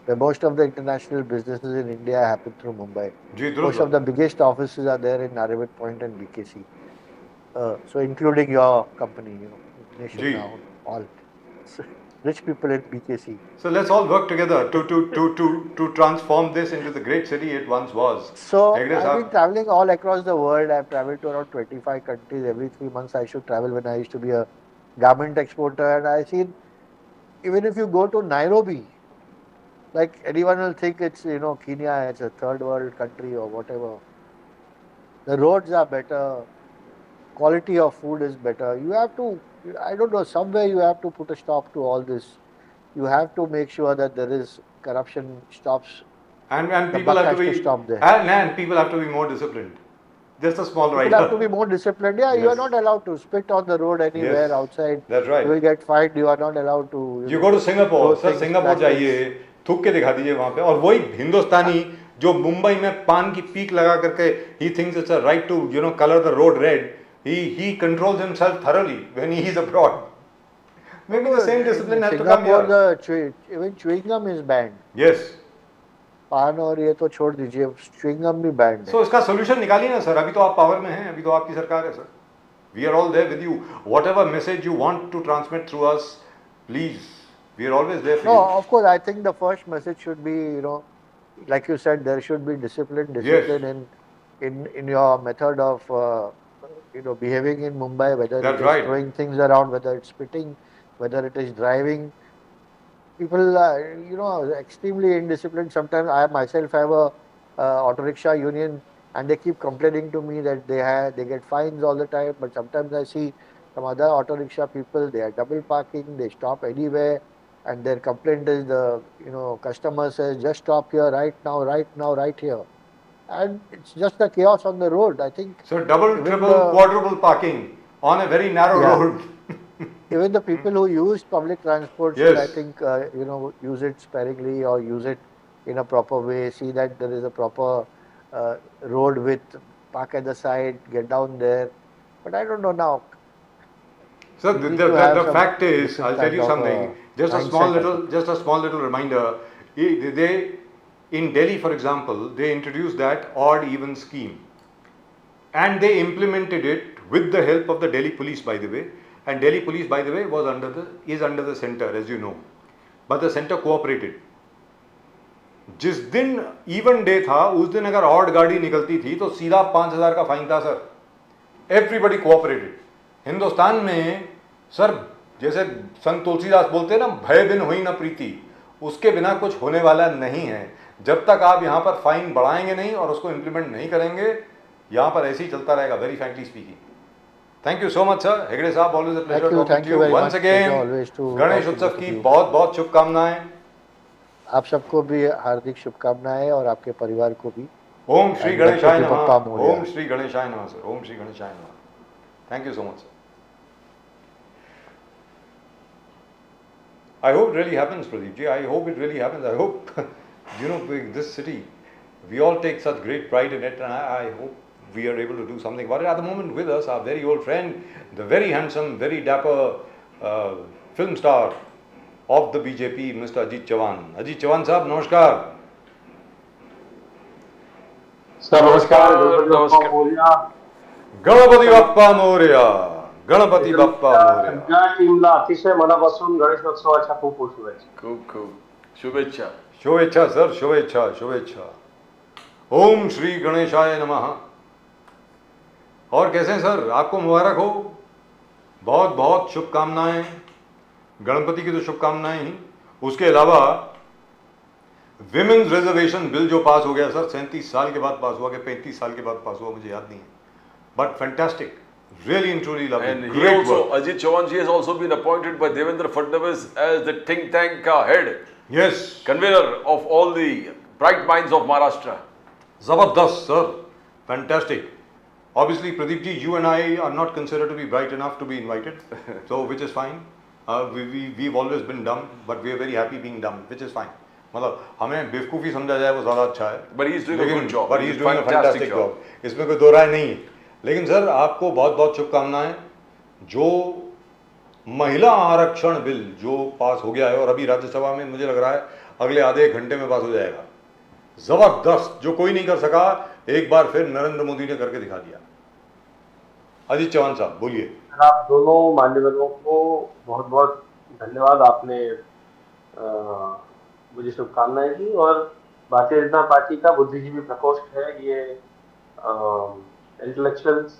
Where most of the international businesses in India happen through Mumbai. Ji, Most दुरुस्त. of the biggest offices are there in Narrowhead Point and BKC. So including your company, you know, Nation Gee. Now, all rich people in BKC. So let's all work together to transform this into the great city it once was. So Hegde I've been sahab, traveling all across the world. I've traveled to around 25 countries. Every 3 months I should travel when I used to be a garment exporter. And I seen, even if you go to Nairobi, like anyone will think it's, you know, Kenya, it's a third world country or whatever. The roads are better, quality of food is better. You have to, I don't know, somewhere you have to put a stop to all this. You have to make sure that there is corruption stops. and The people buck have to has to be stop there. and people have to be more disciplined. Just a small People rider. have to be more disciplined. Yeah, you are Yes. not allowed to spit on the road anywhere Yes, outside. that's right. You will get fined. You are not allowed to. You go to Singapore, throw sir things, Singapore plastics. जाइए, थूक के दिखा दीजिए वहाँ पे, और वही हिंदुस्तानी जो मुंबई में पान की पीक लगा करके he thinks it's a right to, you know, color the road red. He controls himself thoroughly when he is abroad. Maybe the same discipline has to come Singapore, here. even chewing gum is banned. Yes. पान और ये तो छोड़ दीजिए, chewing gum भी banned है. So इसका solution निकालिए ना सर. अभी तो आप पावर में हैं, अभी तो आपकी सरकार है sir. We are all there with you. Whatever message you want to transmit through us, please. We are always there for No, you. of course, I think the first message should be, you know, like you said, there should be discipline in your method of, you know, behaving in Mumbai, whether That's it is right. throwing things around, whether it's spitting, whether it is driving. People are, you know, extremely indisciplined. Sometimes I myself have a auto rickshaw union, and they keep complaining to me that they get fines all the time. But sometimes I see some other auto rickshaw people, they are double parking, they stop anywhere, and their complaint is the, you know, customer says just stop here right now, right here, and it's just the chaos on the road. I think So double, even triple, the- quadruple parking on a very narrow Yeah. road. even the people who use public transport should, Yes. I think, you know, use it sparingly or use it in a proper way. See that there is a proper road width, park at the side, get down there. But I don't know now. So We the, need the, to have the some fact is, different I'll tell kind you of, something. Just a mindset, small I little, just a small little reminder. They, in Delhi, for example, they introduced that odd even scheme, and they implemented it with the help of the Delhi police, by the way. And Delhi police, by the way, is under the center, as you know. But the center cooperated. जिस दिन even day था उस दिन अगर odd गाड़ी निकलती थी तो सीधा 5,000 का फाइन था सर. Everybody cooperated. हिंदुस्तान में सर जैसे संत तुलसीदास बोलते हैं ना, भय बिन हुई न प्रीति, उसके बिना कुछ होने वाला नहीं है. जब तक आप यहाँ पर फाइन बढ़ाएंगे नहीं और उसको इम्प्लीमेंट नहीं करेंगे, यहाँ पर ऐसे ही चलता रहेगा. Very frankly speaking. Thank you so much sir. Hegde साहब, always a pleasure talking to you once again. Ganesh Utsav की बहुत बहुत शुभकामनाएं. आप सबको भी हार्दिक शुभकामनाएं और आपके परिवार को भी. ओम श्री गणेशाय नमः. बप्पा मोरया. ओम श्री गणेशाय नमः सर. ओम श्री गणेशाय नमः. Thank you so much sir. I hope it really happens, Pradeep ji. I hope it really happens. I hope, you know, this city, we all take such great pride in it, and I hope we are able to do something about it. At the moment, with us, our very old friend, the very handsome, very dapper film star of the BJP, Mr. Ajit Chavan. Ajit Chavan साहब, नमस्कार. Sir नमस्कार. नमस्कार. गणपती बाप्पा मोरया. गणपती बाप्पा मोरया. सगळ्या टीमला अतिशय मनापासून गणेशोत्सवाच्या खूप खूप शुभेच्छा. खूब खूब शुभेच्छा. शुभेच्छा सर, शुभेच्छा, शुभेच्छा. ओम श्री गणेशाय नमः. और कैसे हैं सर? आपको मुबारक हो. बहुत बहुत शुभकामनाएं. गणपति की तो शुभकामनाएं ही. उसके अलावा विमेन्स रिजर्वेशन बिल जो पास हो गया सर, 37 साल के बाद पास हुआ कि 35 साल के बाद पास हुआ, मुझे याद नहीं है. But fantastic. Really and truly lovely. And he Great also, work. Ajit Chavan ji has also been appointed by Devendra Fadnavis as the think tank head, Yes. convener of all the bright minds of Maharashtra. Zabardast, sir. Fantastic. Obviously, Pradeep ji, you and I are not considered to be bright enough to be invited, so which is fine. We've always been dumb, but we are very happy being dumb, which is fine. मतलब हमें बेवकूफ़ी समझा जाए वो ज़्यादा अच्छा है. But he is doing a good job. But he is doing a fantastic job. job. इसमें कोई दो राय नहीं है. लेकिन सर आपको बहुत बहुत शुभकामनाएं. जो महिला आरक्षण बिल जो पास हो गया है और अभी राज्यसभा में मुझे लग रहा है अगले आधे एक घंटे में पास हो जाएगा. जबरदस्त. जो कोई नहीं कर सका, एक बार फिर नरेंद्र मोदी ने करके दिखा दिया. अजीत चौहान साहब बोलिए। सर, आप दोनों मान्यवरों को बहुत बहुत धन्यवाद। आपने मुझे शुभकामनाएं दी। और भारतीय जनता पार्टी का बुद्धिजीवी प्रकोष्ठ है, ये इंटेलेक्चुअल्स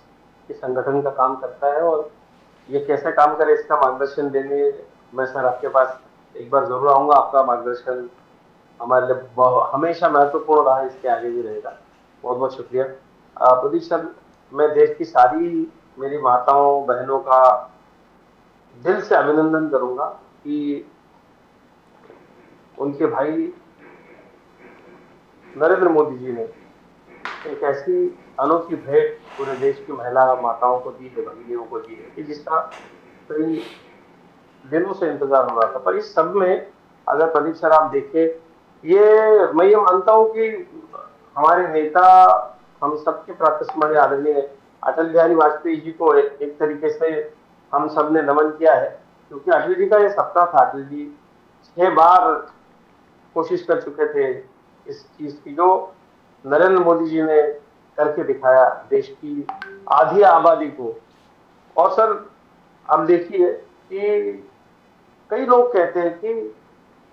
के संगठन का काम करता है, और ये कैसे काम करे इसका मार्गदर्शन देने मैं सर आपके पास एक बार जरूर आऊंगा। आपका मार्गदर्शन हमारे लिए हमेशा महत्वपूर्ण रहा, इसके आगे भी रहेगा। बहुत बहुत शुक्रिया। प्रदीप सर, मैं देश की सारी मेरी माताओं बहनों का दिल से अभिनंदन करूंगा कि उनके भाई नरेंद्र मोदी जी ने एक ऐसी अनोखी भेंट पूरे देश की महिला माताओं को दी है, भगिनियों को दी है, कि जिसका कई दिनों से इंतजार हो रहा था। पर इस सब में अगर प्रदीप सर आप देखें, ये मैं ये मानता हूँ कि हमारे नेता, हम सबके प्रातस्मरणीय आदरणीय अटल बिहारी वाजपेयी जी को एक तरीके से हम सब ने नमन किया है, क्योंकि अटल जी का ये सपना था। अटल जी 6 बार कोशिश कर चुके थे इस चीज की, जो नरेंद्र मोदी जी ने करके दिखाया देश की आधी आबादी को। और सर अब देखिए कि कई लोग कहते हैं कि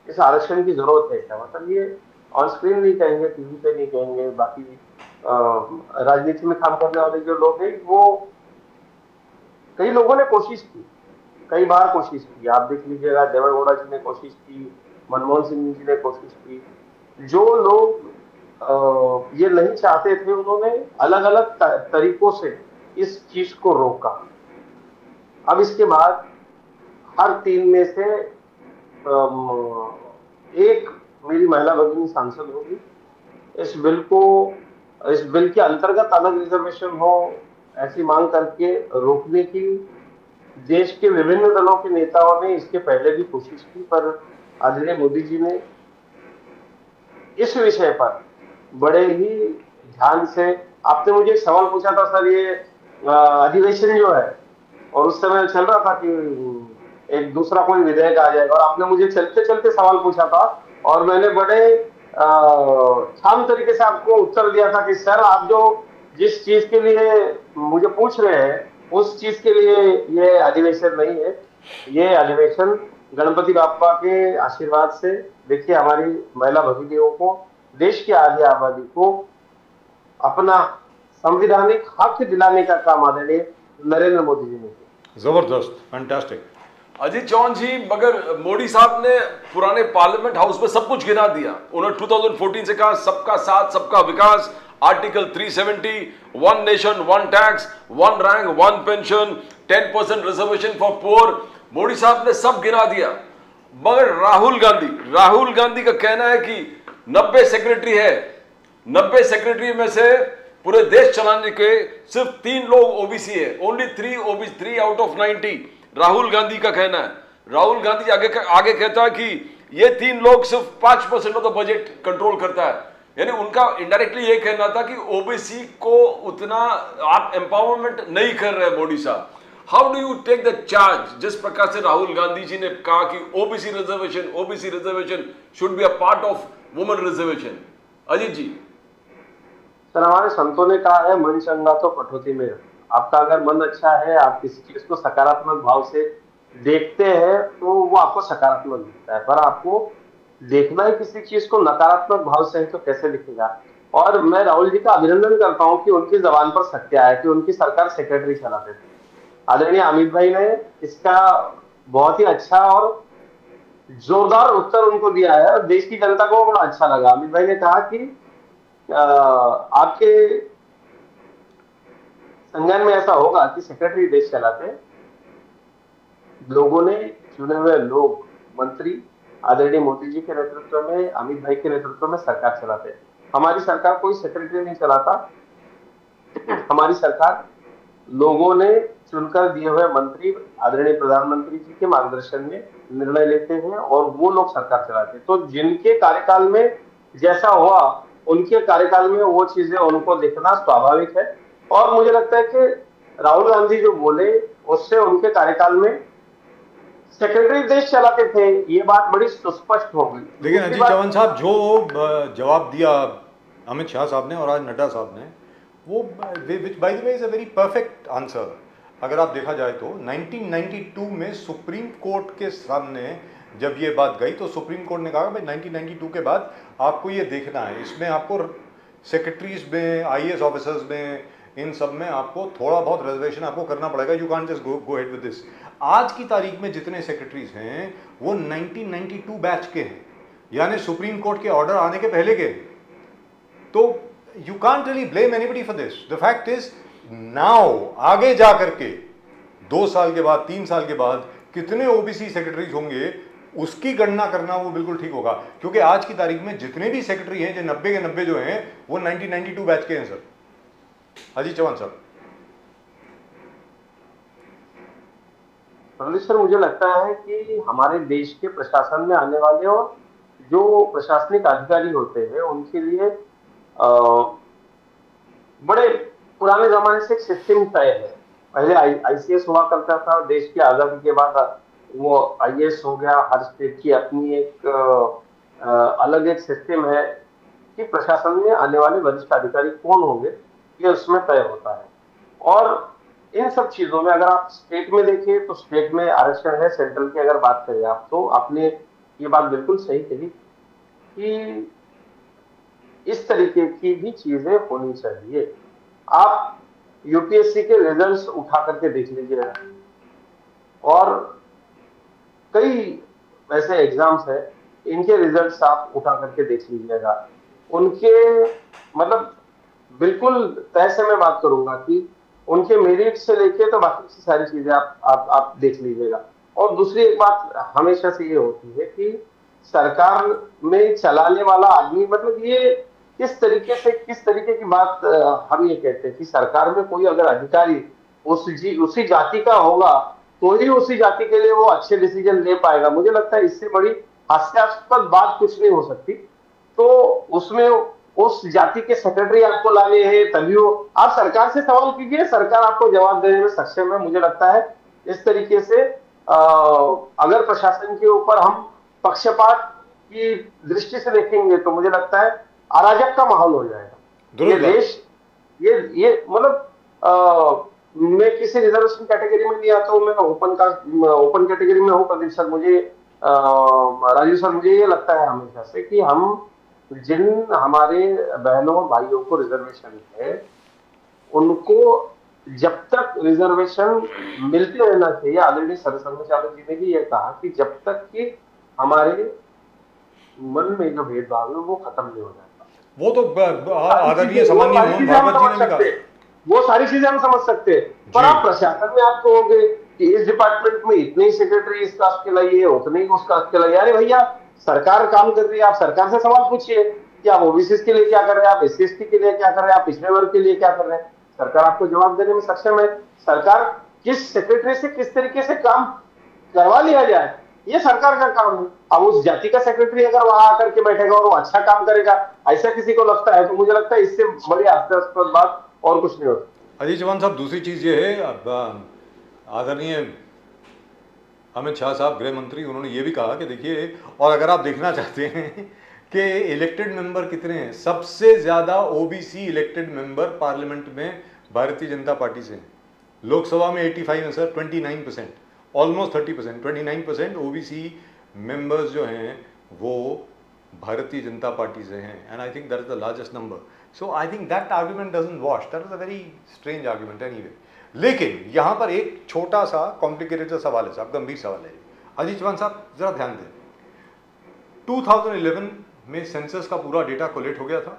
इस आरक्षण की जरूरत है क्या, मतलब ये ऑन स्क्रीन नहीं कहेंगे, टीवी पे नहीं कहेंगे, बाकी राजनीति में काम करने वाले जो लोग हैं, वो कई लोगों ने कोशिश की, कई बार कोशिश की। आप देख लीजिएगा, देवेगौड़ा जी ने कोशिश की, मनमोहन सिंह जी ने कोशिश की। जो लोग ये नहीं चाहते थे, उन्होंने अलग अलग तरीकों से इस चीज को रोका। अब इसके बाद हर 3 में से एक मेरी महिला भगिनी सांसद होगी। इस बिल के अंतर्गत अलग रिजर्वेशन हो, ऐसी मांग करके रोकने की देश के विभिन्न दलों के नेताओं ने इसके पहले भी कोशिश की, पर आदरणीय मोदी जी ने इस विषय पर बड़े ही ध्यान से, आपने मुझे एक सवाल पूछा था सर, ये अधिवेशन जो है, और उस समय चल रहा था कि एक दूसरा कोई विधेयक आ जाएगा, और आपने मुझे चलते चलते सवाल पूछा था, और मैंने बड़े शांत तरीके से आपको उत्तर दिया था कि सर, आप जो जिस चीज के लिए मुझे पूछ रहे हैं, उस चीज के लिए ये अधिवेशन नहीं है। ये अधिवेशन गणपति बाप्पा के आशीर्वाद से, देखिए हमारी महिला भगिनियों को, देश की आधी आबादी को अपना संवैधानिक हक दिलाने का काम आदरणीय नरेंद्र मोदी जी ने किया। जबरदस्त, फैंटास्टिक। अजीत चौहान जी, मगर मोदी साहब ने पुराने पार्लियामेंट हाउस में सब कुछ गिना दिया। उन्होंने 2014 से कहा सबका साथ सबका विकास, article 370, 1 nation 1 tax, 1 rank 1 pension, 10% reservation for poor. Modi साहब ने सब गिना दिया। मगर राहुल गांधी का कहना है कि 90 सेक्रेटरी है, 90 सेक्रेटरी में से पूरे देश चलाने के सिर्फ 3 लोग ओबीसी है, only 3 out of 90। Rahul Gandhi का कहना है। राहुल गांधी आगे कहता है कि ये 3 लोग सिर्फ 5% ऑफ द बजट कंट्रोल करता है। यानी उनका इनडायरेक्टली ये कहना था कि ओबीसी को उतना आप एम्पावरमेंट नहीं कर रहे मोदी साहब। How do you take the charge, जिस प्रकार से राहुल गांधी जी ने कहा कि OBC reservation should be a part of women reservation. Ajit ji. Sir, हमारे संतों ने कहा है, मन चंगा तो कटौती में। आपका अगर मन अच्छा है, आप किसी चीज को सकारात्मक भाव से देखते हैं, तो वो आपको सकारात्मक दिखता है। पर आपको देखना ही किसी चीज को नकारात्मक भाव से है, तो कैसे दिखेगा। और मैं राहुल जी का अभिनंदन करता हूं कि उनकी जबान पर सत्य आया कि उनकी सरकार सेक्रेटरी चलाते थे। आदरणीय अमित भाई ने इसका बहुत ही अच्छा और जोरदार उत्तर उनको दिया है, और देश की जनता को बड़ा अच्छा लगा। अमित भाई ने कहा कि आपके संज्ञान में ऐसा होगा कि सेक्रेटरी देश चलाते, लोगों ने चुने हुए लोग, मंत्री आदरणीय मोदी जी के नेतृत्व में, अमित भाई के नेतृत्व में सरकार चलाते। हमारी सरकार कोई सेक्रेटरी नहीं चलाता, हमारी सरकार लोगों ने चुनकर दिए हुए मंत्री आदरणीय प्रधानमंत्री जी के मार्गदर्शन में निर्णय लेते हैं, और वो लोग सरकार चलाते हैं। तो जिनके कार्यकाल में जैसा हुआ, उनके कार्यकाल में वो चीजें उनको देखना स्वाभाविक है। और मुझे लगता है कि राहुल गांधी जो बोले, उससे उनके कार्यकाल में सेक्रेटरी देश चलाते थे, ये बात बड़ी सुस्पष्ट हो गई। लेकिन अजीत चौहान साहब, जो जवाब दिया अमित शाह साहब ने और आज नड्डा साहब ने, वो विच bye the way is a very perfect answer. अगर आप देखा जाए तो 1992 में सुप्रीम कोर्ट के सामने जब ये बात गई तो सुप्रीम कोर्ट ने कहा भाई 1992 के बाद आपको ये देखना है, इसमें आपको सेक्रेटरीज में, आईएएस ऑफिसर्स में, इन सब में आपको थोड़ा बहुत रिजर्वेशन आपको करना पड़ेगा, you can't just go head with this. आज की तारीख में जितने सेक्रेटरीज हैं वो 1992 बैच के हैं, यानी सुप्रीम कोर्ट के ऑर्डर आने के पहले के। तो you can't really blame anybody for this. The fact is now आगे जा करके 2 साल के बाद, 3 साल के बाद कितने ओबीसी सेक्रेटरीज होंगे उसकी गणना करना वो बिल्कुल ठीक होगा, क्योंकि आज की तारीख में जितने भी सेक्रेटरी हैं जो 90 के 90 जो हैं वो 1992 बैच के हैं सर। अजीत चौहान साहब। सर मुझे लगता है कि हमारे देश के प्रशासन में आने वाले और जो प्रशासनिक अधिकारी होते हैं उनके लिए बड़े पुराने जमाने से एक सिस्टम तय है। पहले आईसीएस हुआ करता था, देश की आजादी के बाद वो आईएएस हो गया। हर स्टेट की अपनी एक अलग एक सिस्टम है कि प्रशासन में आने वाले वरिष्ठ अधिकारी कौन होंगे, ये उसमें तय होता है। और इन सब चीजों में अगर आप स्टेट में देखें तो स्टेट में आरक्षण है, सेंट्रल की अगर बात करें आप तो आपने ये बात बिल्कुल सही कही कि इस तरीके की भी चीजें होनी चाहिए। आप यूपीएससी के रिजल्ट्स उठा करके देख लीजिए और कई ऐसे एग्जाम्स हैं, इनके रिजल्ट्स आप उठा करके देख लीजिएगा। उनके मतलब बिल्कुल तय से मैं बात करूंगा कि उनके मेरिट से लेके तो बाकी की सारी चीजें आप देख लीजिएगा। और दूसरी एक बात हमेशा से ये होती है कि सरकार में चलाने वाला आदमी, मतलब ये किस तरीके की बात हम ये कहते हैं कि सरकार में कोई अगर अधिकारी उसी जाति का होगा तो ही उसी जाति के लिए वो अच्छे डिसीजन ले पाएगा। मुझे लगता है इससे बड़ी हास्यास्पद बात कुछ नहीं हो सकती। तो उसमें उस जाति के सेक्रेटरी आपको लाने हैं तभी वो, आप सरकार से सवाल कीजिए, सरकार आपको जवाब देने में सक्षम है। मुझे लगता है इस तरीके से अगर प्रशासन के ऊपर हम पक्षपात की दृष्टि से देखेंगे तो मुझे लगता है अराजक का माहौल हो जाएगा। ये देश ये मतलब मैं किसी रिजर्वेशन कैटेगरी में नहीं आता हूँ, मैं ओपन कैटेगरी में हूँ। प्रदीप सर मुझे राजीव सर मुझे ये लगता है हमेशा से कि हम जिन हमारे बहनों और भाइयों को रिजर्वेशन है उनको जब तक रिजर्वेशन मिलते रहना चाहिए। आदरणीय सरसंघ चालक जी ने भी ये कहा कि जब तक कि हमारे मन में जो भेदभाव है वो खत्म नहीं हो जाता, वो तो आदरणीय सामान्य मोहन भागवत जी ने भी कहा, वो सारी चीजें हम समझ सकते हैं। पर आप प्रशासन में आप कहोगे कि इस डिपार्टमेंट में इतने ही सेक्रेटरी इस कास्ट के लाइए, उतने ही उस कास्ट के लाइए। अरे भैया सरकार काम कर रही है, आप सरकार से सवाल पूछिए कि आप ओबीसी के लिए क्या कर रहे हैं, आप एससी एसटी के लिए क्या कर रहे हैं, आप पिछड़े वर्ग के लिए क्या कर रहे हैं। सरकार आपको जवाब देने में सक्षम है। सरकार किस सेक्रेटरी से किस तरीके से काम करवा लिया जाए ये सरकार का काम है। अब उस जाति का सेक्रेटरी अगर वहां आकर के बैठेगा और वो अच्छा काम करेगा ऐसा किसी को लगता है तो मुझे लगता है इससे बड़ी हास्यास्पद बात और कुछ नहीं होता। अजीत चौहान साहब, दूसरी चीज ये है, आदरणीय अमित शाह साहब गृह मंत्री, उन्होंने ये भी कहा कि देखिए, और अगर आप देखना चाहते हैं कि इलेक्टेड मेंबर कितने हैं, सबसे ज्यादा ओबीसी इलेक्टेड मेंबर पार्लियामेंट में भारतीय जनता पार्टी से हैं। लोकसभा में 85 है सर, 29%, ऑलमोस्ट 30%, 29% ओबीसी मेंबर्स जो हैं वो भारतीय जनता पार्टी से हैं, and I think that is the largest number. So I think that argument doesn't wash, that is a very strange argument anyway. लेकिन यहाँ पर एक छोटा सा कॉम्प्लिकेटेड सा सवाल है साहब, गंभीर सवाल है। अजीत चौहान साहब जरा ध्यान दें, 2011 में सेंसस का पूरा डेटा कोलेक्ट हो गया था,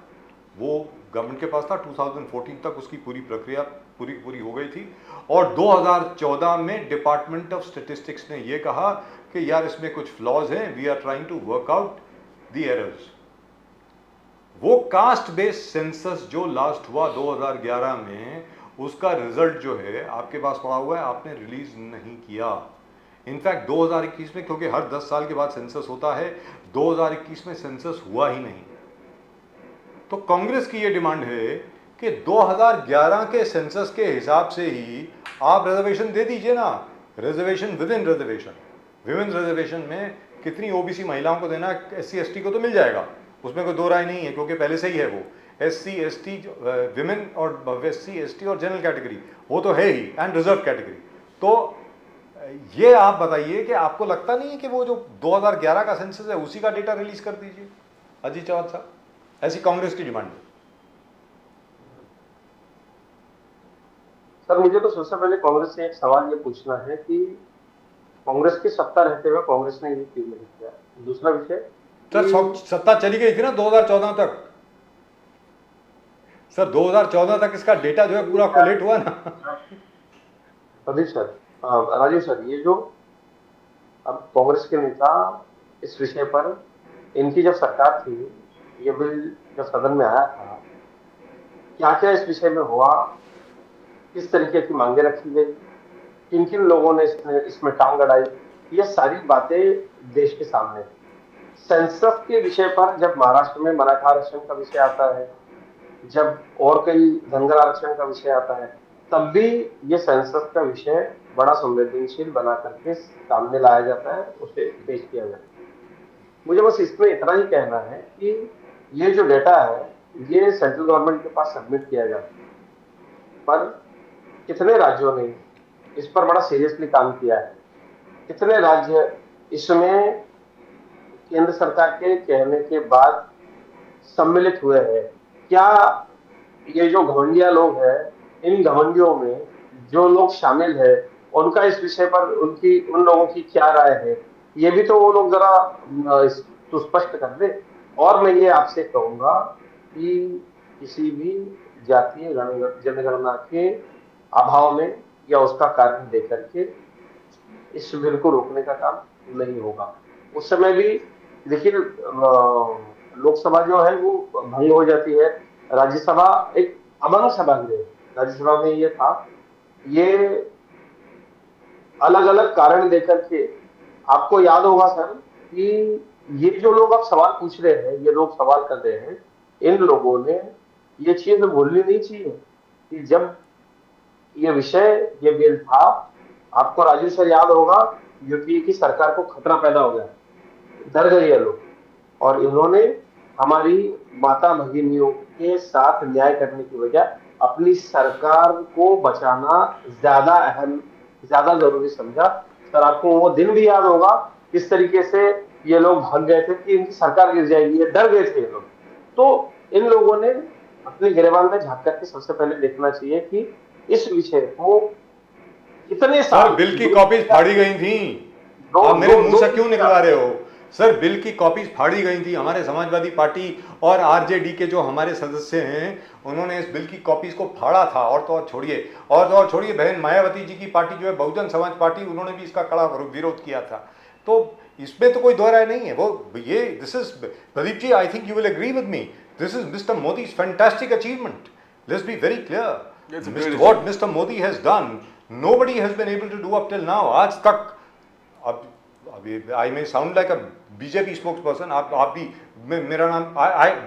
वो गवर्नमेंट के पास था। 2014 तक उसकी पूरी प्रक्रिया पूरी हो गई थी, और 2014 में डिपार्टमेंट ऑफ स्टैटिस्टिक्स ने ये कहा कि यार इसमें कुछ फ्लॉज हैं, we are trying to work out the errors. वो कास्ट बेस्ड सेंसस जो लास्ट हुआ 2011 में, उसका रिजल्ट जो है आपके पास पड़ा हुआ है, आपने रिलीज नहीं किया। इनफैक्ट 2021 में, क्योंकि हर 10 साल के बाद सेंसस होता है, 2021 में सेंसस हुआ ही नहीं। तो कांग्रेस की ये डिमांड है कि 2011 के सेंसस के हिसाब से ही आप रिजर्वेशन दे दीजिए ना, reservation with in reservation. Women reservation में कितनी ओबीसी महिलाओं को देना, एससी एसटी को तो मिल जाएगा, उसमें कोई दो राय नहीं है क्योंकि पहले से ही है वो। SC ST विमेन और SC ST और जनरल कैटेगरी, वो तो है ही, एंड रिजर्व कैटेगरी। तो ये आप बताइए कि आपको लगता नहीं है कि वो जो 2011 का सेंसस है उसी का डेटा रिलीज कर दीजिए अजीत चौहान साहब, ऐसी कांग्रेस की डिमांड है। सर मुझे तो सबसे पहले कांग्रेस से एक सवाल ये पूछना है कि कांग्रेस की सत्ता रहते हुए कांग्रेस ने ये क्यों नहीं किया। दूसरा विषय सर, सत्ता चली गई थी ना 2014 तक। सर 2014 तक इसका डेटा जो है पूरा कोलेट हुआ ना। प्रदीप सर, राजीव सर, ये जो अब कांग्रेस के नेता इस विषय पर, इनकी जब सरकार थी, ये बिल जब सदन में आया था, क्या क्या इस विषय में हुआ, किस तरीके की मांगे रखी गई, किन किन लोगों ने इसमें टांग अड़ाई, ये सारी बातें देश के सामने। सेंसस के विषय पर जब महाराष्ट्र में मराठा आरक्षण का विषय आता है, जब और कई धनगर आरक्षण का विषय आता है, तब भी ये सेंसस का विषय बड़ा संवेदनशील बना करके सामने लाया जाता है, उसे पेश किया जाता है। मुझे बस इसमें इतना ही कहना है कि ये जो डेटा है ये सेंट्रल गवर्नमेंट के पास सबमिट किया जाता है, पर कितने राज्यों ने इस पर बड़ा सीरियसली काम किया है, कितने राज्य इसमें केंद्र सरकार के कहने के बाद सम्मिलित हुए हैं। क्या ये जो घमंडिया लोग हैं, इन घमंडियों में जो लोग शामिल है, उनका इस विषय पर उन लोगों की क्या राय है, ये भी तो वो लोग जरा सुस्पष्ट कर दे। और मैं ये आपसे कहूंगा कि किसी भी जातीय जनगणना के अभाव में या उसका कारण देकर के इस बिल को रोकने का काम नहीं होगा। उस समय भी देखिए लोकसभा जो है वो भंग हो जाती है, राज्यसभा एक अभंग सभागृह है। राज्यसभा में ये था, ये अलग अलग कारण देकर के, आपको याद होगा सर कि ये जो लोग अब सवाल पूछ रहे हैं, ये लोग सवाल कर रहे हैं, इन लोगों ने ये चीज भूलनी नहीं चाहिए कि जब ये विषय, ये बिल था, आपको राजू सर याद होगा, यूपीए की सरकार को खतरा पैदा हो गया, डर गए ये लोग, और इन्होंने हमारी माता भगिनियों के साथ न्याय करने की बजाय अपनी सरकार को बचाना ज्यादा अहम, ज्यादा जरूरी समझा। सर आपको वो दिन भी याद होगा किस तरीके से ये लोग भाग गए थे कि इनकी सरकार गिर जाएगी, ये डर गए थे ये लोग। तो इन लोगों ने अपने गिरबान में झांक करके सबसे पहले देखना चाहिए कि इस विषय को कितने साल बिल की कॉपीज फाड़ी गई थी, आप मेरे मुंह से क्यों निकलवा रहे हो सर? बिल की कॉपीज फाड़ी गई थी। हमारे समाजवादी पार्टी और आरजेडी के जो हमारे सदस्य हैं, उन्होंने इस बिल की कॉपीज को फाड़ा था। और तो और छोड़िए, बहन मायावती जी की पार्टी जो है बहुजन समाज पार्टी, उन्होंने भी इसका कड़ा विरोध किया था। तो इसमें तो कोई दो राय नहीं है। वो ये this is Pradeep ji, I think you will agree with me, this is mister Modi's fantastic achievement. Let's be very clear, what mister Modi has done nobody has been able to do up till now। आज तक, अब I may sound like a BJP spokesperson, आप भी, मेरा नाम,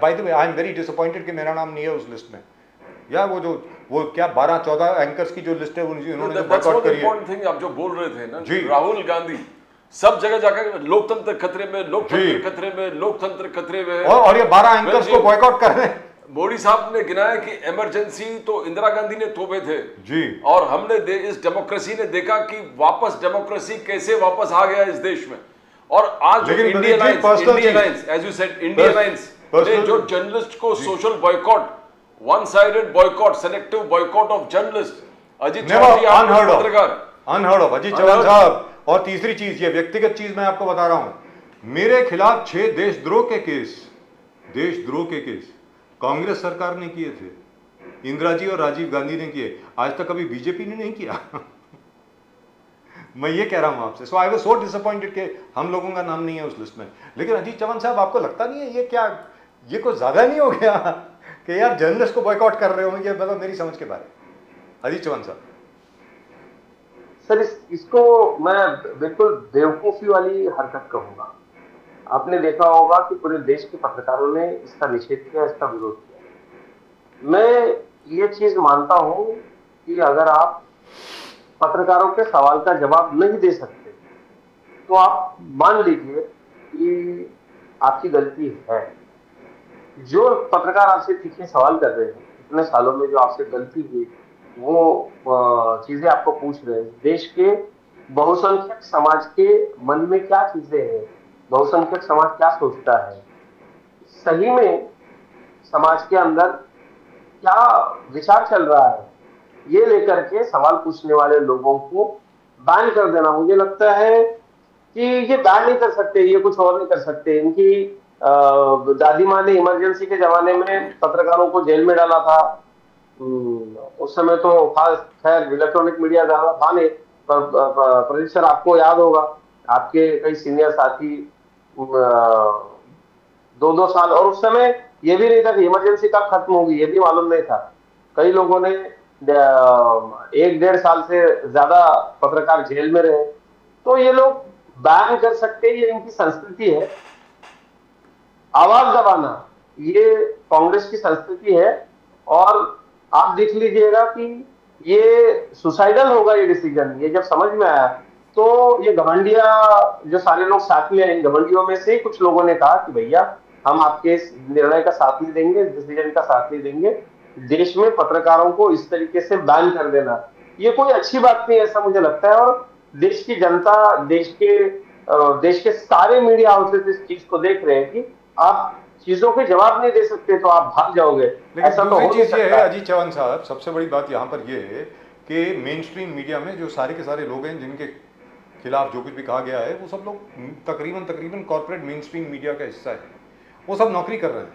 by the way I am very disappointed कि मेरा नाम नहीं है उस लिस्ट में। या वो क्या 12-14 एंकर्स की जो लिस्ट है उन्होंने जो बॉयकॉट करी है। आप जो बोल रहे थे ना, राहुल गांधी सब जगह जाकर लोकतंत्र खतरे में, लोकतंत्र खतरे में, लोकतंत्र खतरे में, और ये 12 एंकर्स को बॉयकॉट कर रहे हैं। मोदी साहब ने गिनाया कि इमरजेंसी तो इंदिरा गांधी ने थोपे थे जी, और हमने इस डेमोक्रेसी ने देखा कि वापस डेमोक्रेसी कैसे वापस आ गया इस देश में। और आज India alliance, as you said, India alliance ने जो जर्नलिस्ट को social boycott, one sided boycott, selective boycott of journalist, Ajit Chauhan पत्रकार, अनहर्ड ऑफ अजीत चौहान साहब। और तीसरी चीज, ये व्यक्तिगत चीज मैं आपको बता रहा हूं, मेरे खिलाफ 6 देशद्रोह के केस कांग्रेस सरकार ने किए थे, इंदिरा जी और राजीव गांधी ने किए, आज तक कभी बीजेपी ने नहीं किया। मैं ये कह रहा हूं आपसे। सो आई वाज सो डिसअपॉइंटेड कि हम लोगों का नाम नहीं है उस लिस्ट में। लेकिन अजीत चौहान साहब, आपको लगता नहीं है ये कुछ ज्यादा नहीं हो गया कि यार जर्नलिस्ट को बॉयकॉट कर रहे हो? ये मतलब मेरी समझ के बारे। अजीत चौहान साहब सर, इसको मैं बिल्कुल बेवकूफी वाली हरकत कहूंगा। आपने देखा होगा कि पूरे देश के पत्रकारों ने इसका निषेध किया, इसका विरोध किया। मैं ये चीज मानता हूं कि अगर आप पत्रकारों के सवाल का जवाब नहीं दे सकते तो आप मान लीजिए कि आपकी गलती है, जो पत्रकार आपसे तीखे सवाल कर रहे हैं, इतने सालों में जो आपसे गलती हुई, वो चीजें आपको पूछ रहे हैं, देश के बहुसंख्यक समाज के मन में क्या चीजें हैं, बहुसंख्यक समाज क्या सोचता है, सही में समाज के अंदर क्या विचार चल रहा है, ये लेकर के सवाल पूछने वाले लोगों को बैन कर देना, मुझे लगता है कि ये बैन नहीं कर सकते, ये कुछ और नहीं कर सकते। इनकी दादी माँ ने इमरजेंसी के जमाने में पत्रकारों को जेल में डाला था। उस समय तो खास खैर इलेक्ट्रॉनिक मीडिया ज्यादा था नहीं, पर प्रदीप सर आपको याद होगा, आपके कई सीनियर साथी 2-2 साल, और उस समय ये भी नहीं था कि इमरजेंसी कब खत्म होगी, ये भी मालूम नहीं था। कई लोगों ने 1-1.5 साल से ज्यादा पत्रकार जेल में रहे। तो ये लोग बैन कर सकते हैं, ये इनकी संस्कृति है। आवाज दबाना ये कांग्रेस की संस्कृति है, और आप देख लीजिएगा कि ये सुसाइडल होगा ये डिसीजन। ये जब समझ में आया तो ये घमंडिया जो सारे लोग साथ में, इन घमंडियों में से कुछ लोगों ने कहा कि भैया हम आपके इस निर्णय का साथ नहीं देंगे, डिसीजन का साथ नहीं देंगे। देश में पत्रकारों को इस तरीके से बैन कर देना ये कोई अच्छी बात नहीं, ऐसा मुझे लगता है। और देश की जनता, देश के सारे मीडिया हाउसेस इस चीज को देख रहे हैं कि आप चीजों के जवाब नहीं दे सकते तो आप भाग जाओगे। लेकिन ऐसा तो दूसरी हो नहीं चीज ये है सकता। अजीत चौहान साहब, सबसे बड़ी बात यहाँ पर ये है कि मेन स्ट्रीम मीडिया में जो सारे के सारे लोग हैं जिनके खिलाफ जो कुछ भी कहा गया है, वो सब लोग तकरीबन कॉर्पोरेट मेन स्ट्रीम मीडिया का हिस्सा है। वो सब नौकरी कर रहे हैं।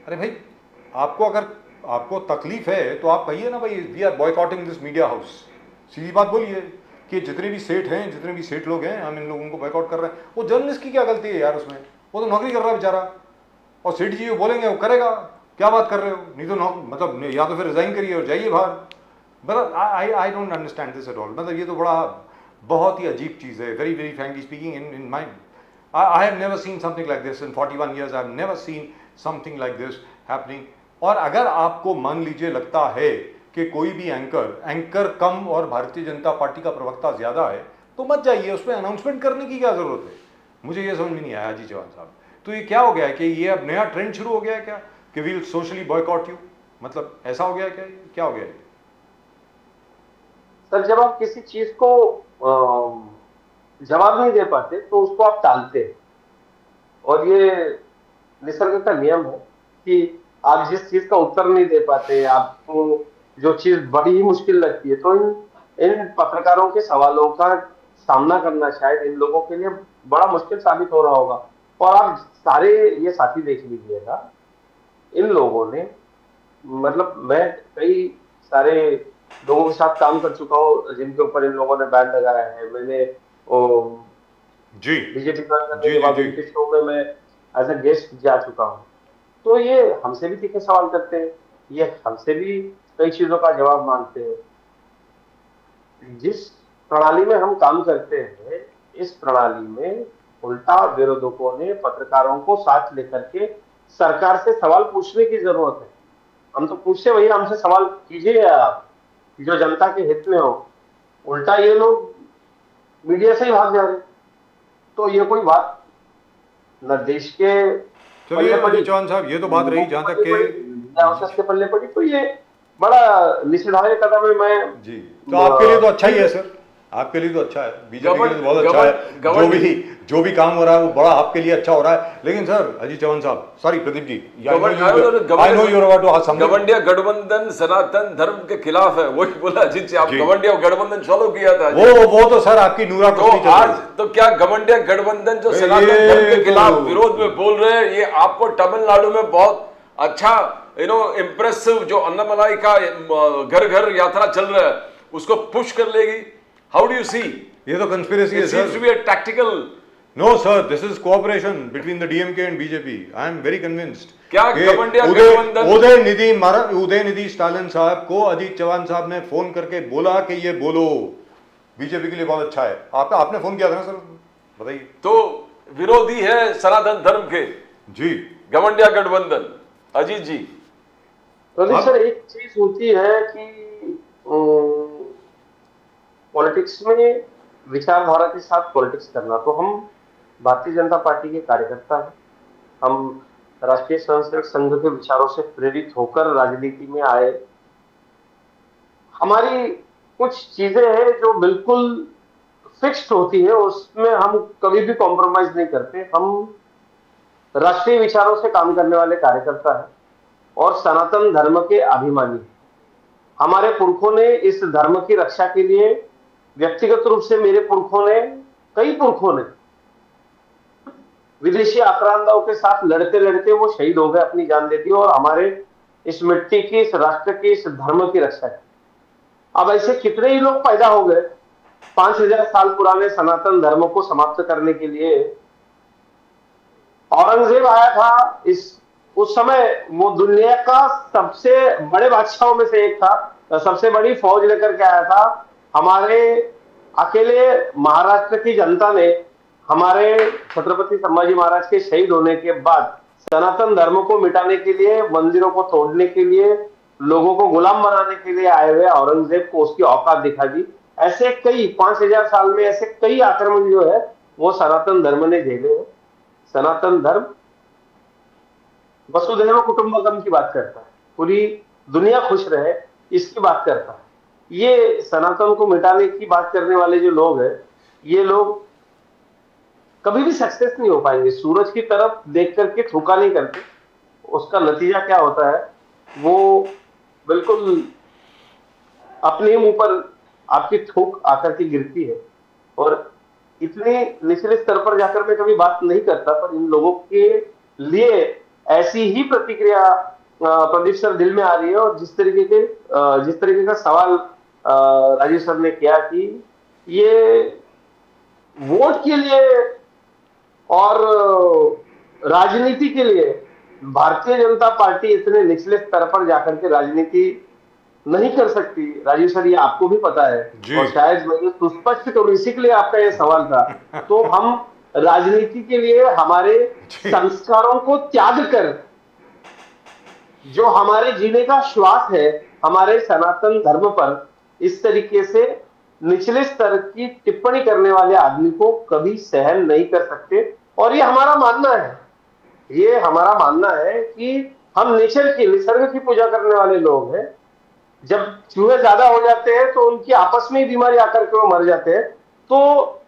अरे भाई, आपको तकलीफ है तो आप कहिए ना भाई we are boycotting this media house, सीधी बात बोलिए कि जितने भी सेठ हैं, जितने भी सेठ लोग हैं, हम इन लोगों को बॉयकॉट कर रहे हैं। वो जर्नलिस्ट की क्या गलती है यार उसमें? वो तो नौकरी कर रहा है बेचारा, और सेठ जी वो बोलेंगे वो करेगा। क्या बात कर रहे हो? नहीं तो मतलब या तो फिर रिजाइन करिए और जाइए बाहर। मतलब I don't understand this at all. मतलब ये तो बहुत ही अजीब चीज़ है, very very frankly speaking. In my I have never seen something like this in 41 years। I have never seen something like this happening. और अगर आपको मान लीजिए लगता है कि कोई भी एंकर कम और भारतीय जनता पार्टी का प्रवक्ता ज़्यादा है, तो मत जाइए, उस पर अनाउंसमेंट करने की क्या ज़रूरत है? मुझे ये समझ में नहीं आया जी चौहान साहब। तो ये क्या हो गया है कि ये अब नया ट्रेंड शुरू हो गया है क्या कि वील सोशली बॉयकॉट यू? मतलब ऐसा हो गया क्या? क्या हो गया है? सर, जब आप किसी चीज को जवाब नहीं दे पाते तो उसको आप टालते हैं, और ये निसर्ग का नियम है कि आप जिस चीज का उत्तर नहीं दे पाते, आपको जो चीज बड़ी ही मुश्किल लगती है, तो इन पत्रकारों के सवालों का सामना करना शायद इन लोगों के लिए बड़ा मुश्किल साबित हो रहा होगा। और आप सारे ये साथी देख लीजिएगा, इन लोगों ने, मतलब मैं कई सारे लोगों के साथ काम कर चुका हूँ जिनके ऊपर इन लोगों ने बैन लगाया है। मैंने जी बीजेपी ज्वाइन करने जी के बाद जी उनके शो में मैं एज अ गेस्ट जा चुका हूँ। तो ये हमसे भी तीखे सवाल करते हैं, ये हमसे भी कई चीजों का जवाब मांगते हैं। जिस प्रणाली में हम काम करते हैं, इस प्रणाली में उल्टा विरोधकों ने पत्रकारों को साथ लेकर के सरकार से सवाल पूछने की जरूरत है। हम तो पूछते भैया, हमसे सवाल कीजिए आप जो जनता के हित में हो। उल्टा ये लोग मीडिया से ही भाग जा रहे। तो ये कोई बात न देश के चलिए पल्ले पड़ी, अजीत चौहान साहब, ये तो बात रही जहाँ तक के के पल्ले पड़ी, तो ये बड़ा निषेधार्य कदम है। मैं जी, तो आपके लिए तो अच्छा ही है सर, आपके लिए तो अच्छा है, बीजेपी के लिए तो बहुत अच्छा है। जो भी काम हो रहा है वो बड़ा आपके लिए अच्छा हो रहा है। लेकिन सर अजीत चौहान साहब, सॉरी प्रदीप जी, गवंडिया गठबंधन सनातन धर्म के खिलाफ है, वही बोला अजीत जी। आप गवंडिया गठबंधन फॉलो किया था वो तो सर आपकी नूरा तो आज तो क्या गवंडिया गठबंधन जो सनातन धर्म के खिलाफ विरोध में बोल रहे हैं, ये आपको तमिलनाडु में बहुत अच्छा इम्प्रेसिव जो अन्नमलाई का घर घर यात्रा चल रहा है उसको पुश कर लेगी? How do you see? ये तो कंस्पिरेसी है sir. It seems to be a tactical. No sir, this is cooperation between the DMK and BJP. I am very convinced. क्या गठबंधन उदयनिधि स्टालिन साहब को अजीत चौहान साहब ने फोन करके बोला कि ये बोलो बीजेपी के लिए बहुत अच्छा है। आपने फोन किया था ना सर, बताइए। तो विरोधी है सनातन धर्म के जी गठबंधन गठबंधन। अजीत जी, प्रदीप सर, एक चीज होती है कि पॉलिटिक्स में विचारधारा के साथ पॉलिटिक्स करना, तो हम भारतीय जनता पार्टी के कार्यकर्ता हैं। हम राष्ट्रीय स्वयंसेवक संघ के विचारों से प्रेरित होकर राजनीति में आए। हमारी कुछ चीजें हैं जो बिल्कुल फिक्स्ड होती है, उसमें हम कभी भी कॉम्प्रोमाइज नहीं करते। हम राष्ट्रीय विचारों से काम करने वाले कार्यकर्ता हैं और सनातन धर्म के अभिमानी हैं। हमारे पुरखों ने इस धर्म की रक्षा के लिए, व्यक्तिगत रूप से मेरे पुरखों ने, कई पुरखों ने विदेशी आक्रांताओं के साथ लड़ते लड़ते वो शहीद हो गए, अपनी जान दे दी और हमारे इस मिट्टी की, इस राष्ट्र की, इस धर्म की रक्षा की। अब ऐसे कितने ही लोग पैदा हो गए 5000 साल पुराने सनातन धर्म को समाप्त करने के लिए। औरंगजेब आया था, उस समय वो दुनिया का सबसे बड़े बादशाहों में से एक था, सबसे बड़ी फौज लेकर के आया था। हमारे अकेले महाराष्ट्र की जनता ने हमारे छत्रपति संभाजी महाराज के शहीद होने के बाद सनातन धर्म को मिटाने के लिए, मंदिरों को तोड़ने के लिए, लोगों को गुलाम बनाने के लिए आए हुए औरंगजेब को उसकी औकात दिखा दी। ऐसे कई 5000 साल में ऐसे कई आक्रमण जो है वो सनातन धर्म ने झेले हैं। सनातन धर्म वसुधैव कुटुंबकम की बात करता है, पूरी दुनिया खुश रहे इसकी बात करता है। ये सनातन को मिटाने की बात करने वाले जो लोग हैं, ये लोग कभी भी सक्सेस नहीं हो पाएंगे। सूरज की तरफ देख करके थूका नहीं करते, उसका नतीजा क्या होता है वो बिल्कुल अपने मुंह पर आपकी थूक आकर के गिरती है। और इतने निचले स्तर पर जाकर मैं कभी बात नहीं करता, पर इन लोगों के लिए ऐसी ही प्रतिक्रिया प्रदीप सर दिल में आ रही है। और जिस तरीके का सवाल राजीव सर ने किया कि ये वोट के लिए और राजनीति के लिए भारतीय जनता पार्टी इतने निचले स्तर पर जाकर के राजनीति नहीं कर सकती। राजीव सर, ये आपको भी पता है और शायद मैं सुस्पष्ट करूं, इसी के लिए आपका ये सवाल था। तो हम राजनीति के लिए हमारे संस्कारों को त्याग कर, जो हमारे जीने का श्वास है, हमारे सनातन धर्म पर इस तरीके से निचले स्तर की टिप्पणी करने वाले आदमी को कभी सहन नहीं कर सकते। और ये हमारा मानना है, ये हमारा मानना है कि हम नेचर की, निसर्ग की पूजा करने वाले लोग हैं। जब चूहे ज्यादा हो जाते हैं तो उनकी आपस में ही बीमारी आकर के वो मर जाते हैं। तो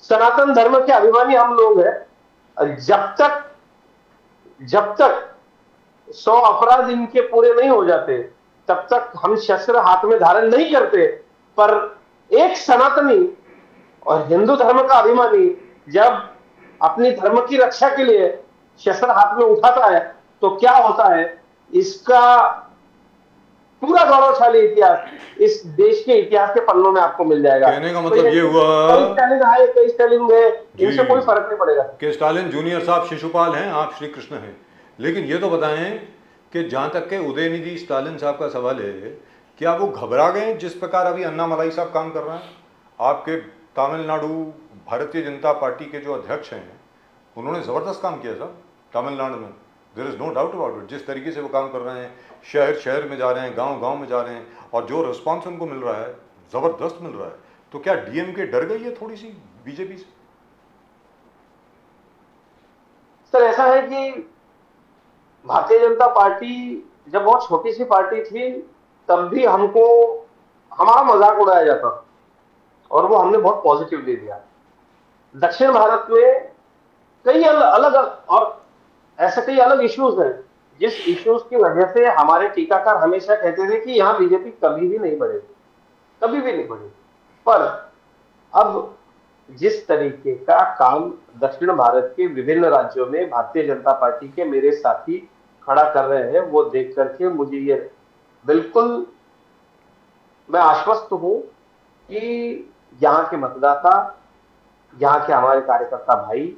सनातन धर्म के अभिमानी हम लोग हैं। जब तक 100 अपराध इनके पूरे नहीं हो जाते तब तक हम शस्त्र हाथ में धारण नहीं करते। पर एक सनातनी और हिंदू धर्म का अभिमानी जब अपनी धर्म की रक्षा के लिए शस्त्र हाथ में उठाता है तो क्या होता है, इसका पूरा गौरवशाली इतिहास इस देश के इतिहास के पन्नों में आपको मिल जाएगा। कहने का मतलब ये हुआ कई स्टालिन आए, कई स्टालिन गए, इनसे कोई फर्क नहीं पड़ेगा कि स्टालिन जूनियर साहब शिशुपाल हैं, आप श्री कृष्ण हैं। लेकिन ये तो बताएं कि जहाँ तक के उदयनिधि स्टालिन साहब का सवाल है, क्या वो घबरा गए जिस प्रकार अभी अन्नामलाई साहब काम कर रहे हैं? आपके तमिलनाडु भारतीय जनता पार्टी के जो अध्यक्ष हैं, उन्होंने ज़बरदस्त काम किया साहब तमिलनाडु में, there is no doubt about it. जिस तरीके से वो काम कर रहे हैं, शहर शहर में जा रहे हैं, गांव गांव में जा रहे हैं, और जो रिस्पांस उनको मिल रहा है ज़बरदस्त मिल रहा है। तो क्या डीएमके डर गई है थोड़ी सी बीजेपी से? सर, ऐसा है कि भारतीय जनता पार्टी जब बहुत छोटी सी पार्टी थी तब भी हमको हमारा मजाक उड़ाया जाता और वो हमने बहुत पॉजिटिवली लिया। दक्षिण भारत में कई अलग और ऐसे कई अलग इश्यूज हैं जिस इश्यूज की वजह से हमारे टीकाकार हमेशा कहते थे कि यहाँ बीजेपी कभी भी नहीं बढ़ेगी, कभी भी नहीं बढ़ेगी। पर अब जिस तरीके का काम दक्षिण भारत के विभिन्न राज्यों में भारतीय जनता पार्टी के मेरे साथी खड़ा कर रहे हैं, वो देख करके मुझे ये बिल्कुल, मैं आश्वस्त हूं कि यहाँ के मतदाता, यहाँ के हमारे कार्यकर्ता भाई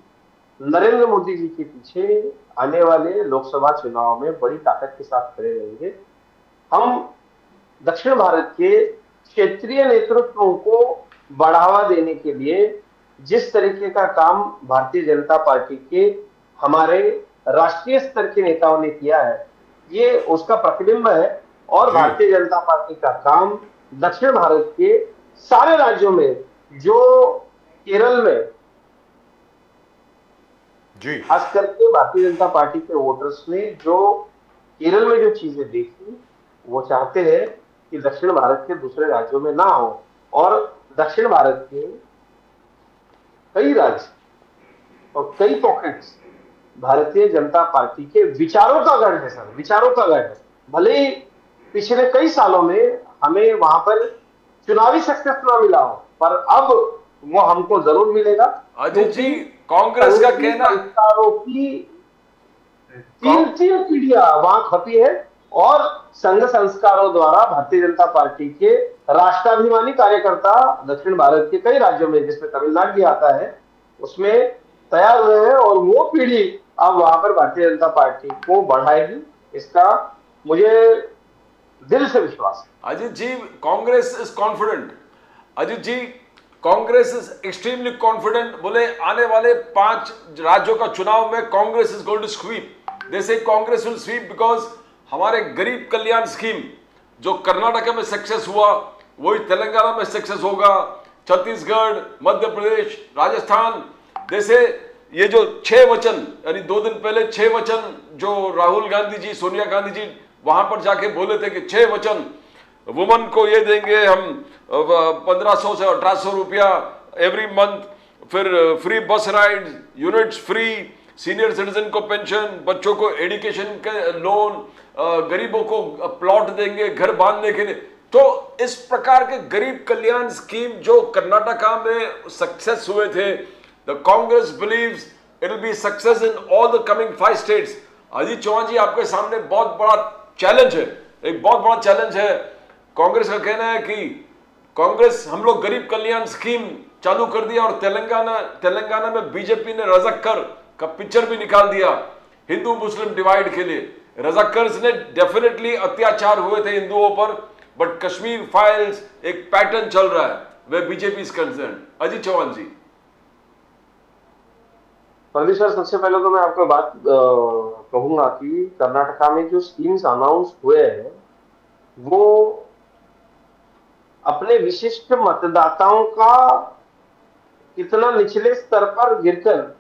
नरेंद्र मोदी जी के पीछे आने वाले लोकसभा चुनाव में बड़ी ताकत के साथ खड़े रहेंगे। हम दक्षिण भारत के क्षेत्रीय नेतृत्वों को बढ़ावा देने के लिए जिस तरीके का काम भारतीय जनता पार्टी के हमारे राष्ट्रीय स्तर के नेताओं ने किया है, ये उसका प्रतिबिंब है। और भारतीय जनता पार्टी का काम दक्षिण भारत के सारे राज्यों में, जो केरल में जी खास करके भारतीय जनता पार्टी के वोटर्स ने जो केरल में जो चीजें देखी, वो चाहते हैं कि दक्षिण भारत के दूसरे राज्यों में ना हो। और दक्षिण भारत के कई राज्य और कई पॉकेट्स भारतीय जनता पार्टी के विचारों का गढ़ है सर, विचारों का गढ़ है। भले ही पिछले कई सालों में हमें वहां पर चुनावी सक्सेस ना मिला हो, पर अब वो हमको जरूर मिलेगा। अजीत जी, कांग्रेस का कहना, संस्कारों की तीन तीन पीढ़ियां वहां खपी है और संघ संस्कारों द्वारा भारतीय जनता पार्टी के राष्ट्राभिमानी कार्यकर्ता दक्षिण भारत के कई राज्यों में, जिसमें तमिलनाडु भी आता है, उसमें तैयार हुए हैं और वो पीढ़ी अब वहां पर भारतीय जनता पार्टी को बढ़ाएगी, इसका मुझे दिल से विश्वास है। Ajit ji, Congress is confident. Ajit ji, Congress is extremely confident. बोले आने वाले 5 राज्यों का चुनाव में Congress is going to sweep. They say Congress will SVEEP because हमारे गरीब कल्याण स्कीम जो कर्नाटक में सक्सेस हुआ, वही तेलंगाना में सक्सेस होगा, छत्तीसगढ़, मध्य प्रदेश, राजस्थान। जैसे ये जो 6 वचन, यानी 2 दिन पहले 6 वचन जो राहुल गांधी जी, सोनिया गांधी जी वहां पर जाके बोले थे कि 6 वचन, वुमन को ये देंगे हम 1500 से 1800 रुपया एवरी मंथ, फिर फ्री बस ride, units free, senior citizen को पेंशन, बच्चों को एजुकेशन के लोन, गरीबों को प्लॉट देंगे घर बांधने के लिए। तो इस प्रकार के गरीब कल्याण स्कीम जो कर्नाटका में सक्सेस हुए थे, the Congress believes it will be success in all the coming 5 states. Ajit Chauhan ji, आपके सामने बहुत बड़ा चैलेंज है, एक बहुत बड़ा चैलेंज है। कांग्रेस का कहना है कि कांग्रेस, हम लोग गरीब कल्याण स्कीम चालू कर दिया और तेलंगाना में बीजेपी ने रजक्कर का पिक्चर भी निकाल दिया हिंदू मुस्लिम डिवाइड के लिए। रजक्कर्स ने डेफिनेटली अत्याचार हुए थे हिंदुओं पर, बट कश्मीर फाइल्स एक पैटर्न चल रहा है way BJP is concern. Ajit Chauhan ji. Pradeep sir, सबसे पहले तो मैं आपको बात कहूंगा कि कर्नाटका में जो स्कीम्स अनाउंस हुए हैं वो अपने विशिष्ट मतदाताओं का कितना निचले स्तर पर गिरकर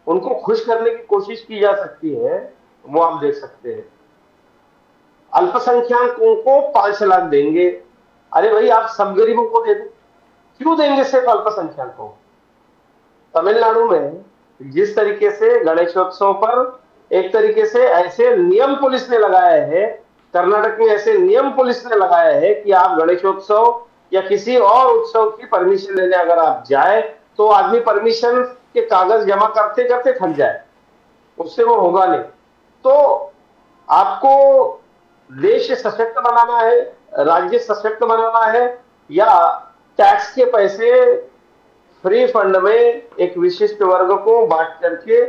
उनको खुश करने की कोशिश की जा सकती है, वो आप देख सकते हैं। अल्पसंख्यकों को 5 लाख देंगे। अरे भाई, आप सब गरीबों को दे दो, क्यों देंगे सिर्फ अल्पसंख्यकों? तमिलनाडु में जिस तरीके से गणेशोत्सव पर एक तरीके से ऐसे नियम पुलिस ने लगाए हैं, कर्नाटक में ऐसे नियम पुलिस ने लगाए हैं कि आप गणेशोत्सव या किसी और उत्सव की परमिशन लेने अगर आप जाए तो आदमी परमिशन के कागज जमा करते करते थक जाए, उससे वो होगा नहीं। तो आपको देश सशक्त बनाना है, राज्य सशक्त बनाना है, या टैक्स के पैसे फ्री फंड में एक विशिष्ट वर्ग को बांट करके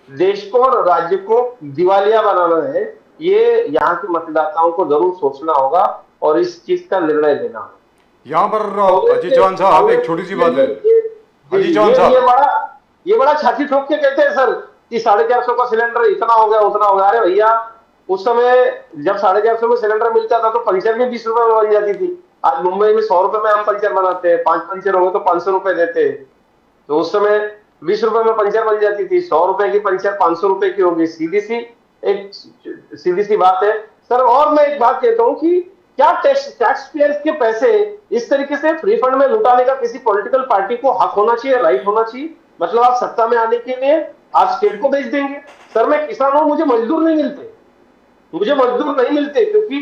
देश को और राज्य को दिवालिया बनाना है, ये यहाँ के मतदाताओं को जरूर सोचना होगा और इस चीज का निर्णय लेना होगा। यहाँ पर अजीत चौहान साहब एक छोटी सी बात है। अजीत चौहान साहब, ये बड़ा छाती ठोक के कहते हैं सर कि 450 का सिलेंडर इतना हो गया उतना हो गया। अरे भैया, उस समय जब 450 में सिलेंडर मिलता था तो पंचर भी 20 रुपए में बन जाती थी। आज मुंबई में 100 रुपए में हम पंचर बनाते हैं, 5 पंचर हो गए तो 500 रुपए देते हैं। तो उस समय 20 रुपए में पंचर बन जाती थी, 100 रुपए की पंचर 500 रुपए की होगी। सीधी सी बात है सर। और मैं एक बात कहता हूँ कि क्या टैक्स पेयर्स के पैसे इस तरीके से फ्री फंड में लुटाने का किसी पॉलिटिकल पार्टी को हक होना चाहिए, राइट होना चाहिए? मतलब आप सत्ता में आने के लिए आप स्टेट को बेच देंगे। सर, मैं किसान हूं, मुझे मजदूर नहीं मिलते क्योंकि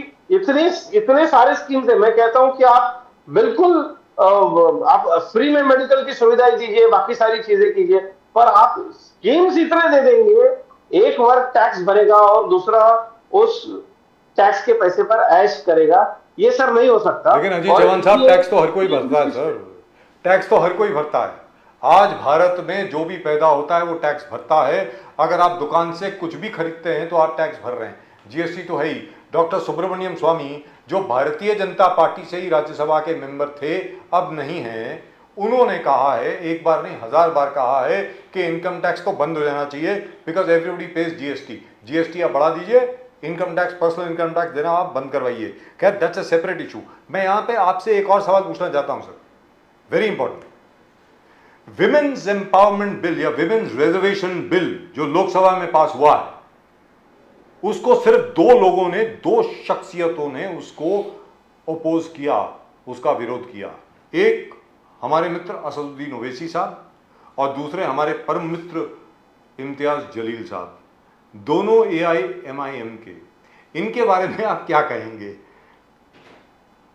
इतने सारे स्कीम्स है। मैं कहता हूं कि आप बिल्कुल आप फ्री में मेडिकल की सुविधाएं दीजिए, बाकी सारी चीजें कीजिए, पर आप स्कीम्स इतने दे देंगे, एक वर्ग टैक्स भरेगा और दूसरा उस टैक्स के पैसे पर ऐश करेगा। ये सर नहीं हो सकता। लेकिन अजीत चौहान साहब, टैक्स तो हर कोई भरता है सर, टैक्स तो हर कोई भरता है। आज भारत में जो भी पैदा होता है वो टैक्स भरता है। अगर आप दुकान से कुछ भी खरीदते हैं तो आप टैक्स भर रहे हैं, जीएसटी तो है ही। डॉक्टर सुब्रमण्यम स्वामी, जो भारतीय जनता पार्टी से ही राज्यसभा के मेंबर थे, अब नहीं हैं, उन्होंने कहा है, एक बार नहीं 1000 बार कहा है कि इनकम टैक्स तो बंद हो जाना चाहिए बिकॉज एवरीबडी पेज जीएसटी आप बढ़ा दीजिए, income tax, personal income tax देना आप बंद करवाइए। खैर, दैट्स अ सेपरेट इशू। मैं यहाँ पे आपसे एक और सवाल पूछना चाहता हूँ sir, very important. Women's empowerment bill या विमेन्स रिजर्वेशन बिल जो लोकसभा में पास हुआ है, उसको सिर्फ दो लोगों ने, दो शख्सियतों ने उसको अपोज किया, उसका विरोध किया। एक हमारे मित्र असदुद्दीन ओवैसी साहब और दूसरे हमारे परम मित्र इम्तियाज जलील साहब, दोनों AIMIM के। इनके बारे में आप क्या कहेंगे?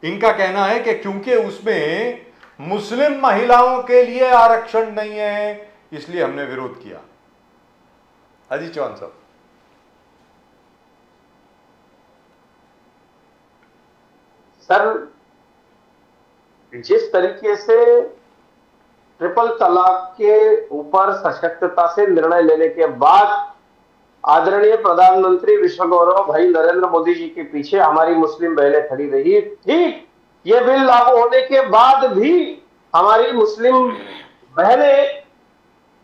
इनका कहना है कि क्योंकि उसमें मुस्लिम महिलाओं के लिए आरक्षण नहीं है, इसलिए हमने विरोध किया। अजीत चौहान साहब। सर, जिस तरीके से ट्रिपल तलाक के ऊपर सशक्तता से निर्णय लेने के बाद आदरणीय प्रधानमंत्री विश्व गौरव भाई नरेंद्र मोदी जी के पीछे हमारी मुस्लिम बहनें खड़ी रही, ठीक ये बिल लागू होने के बाद भी हमारी मुस्लिम बहनें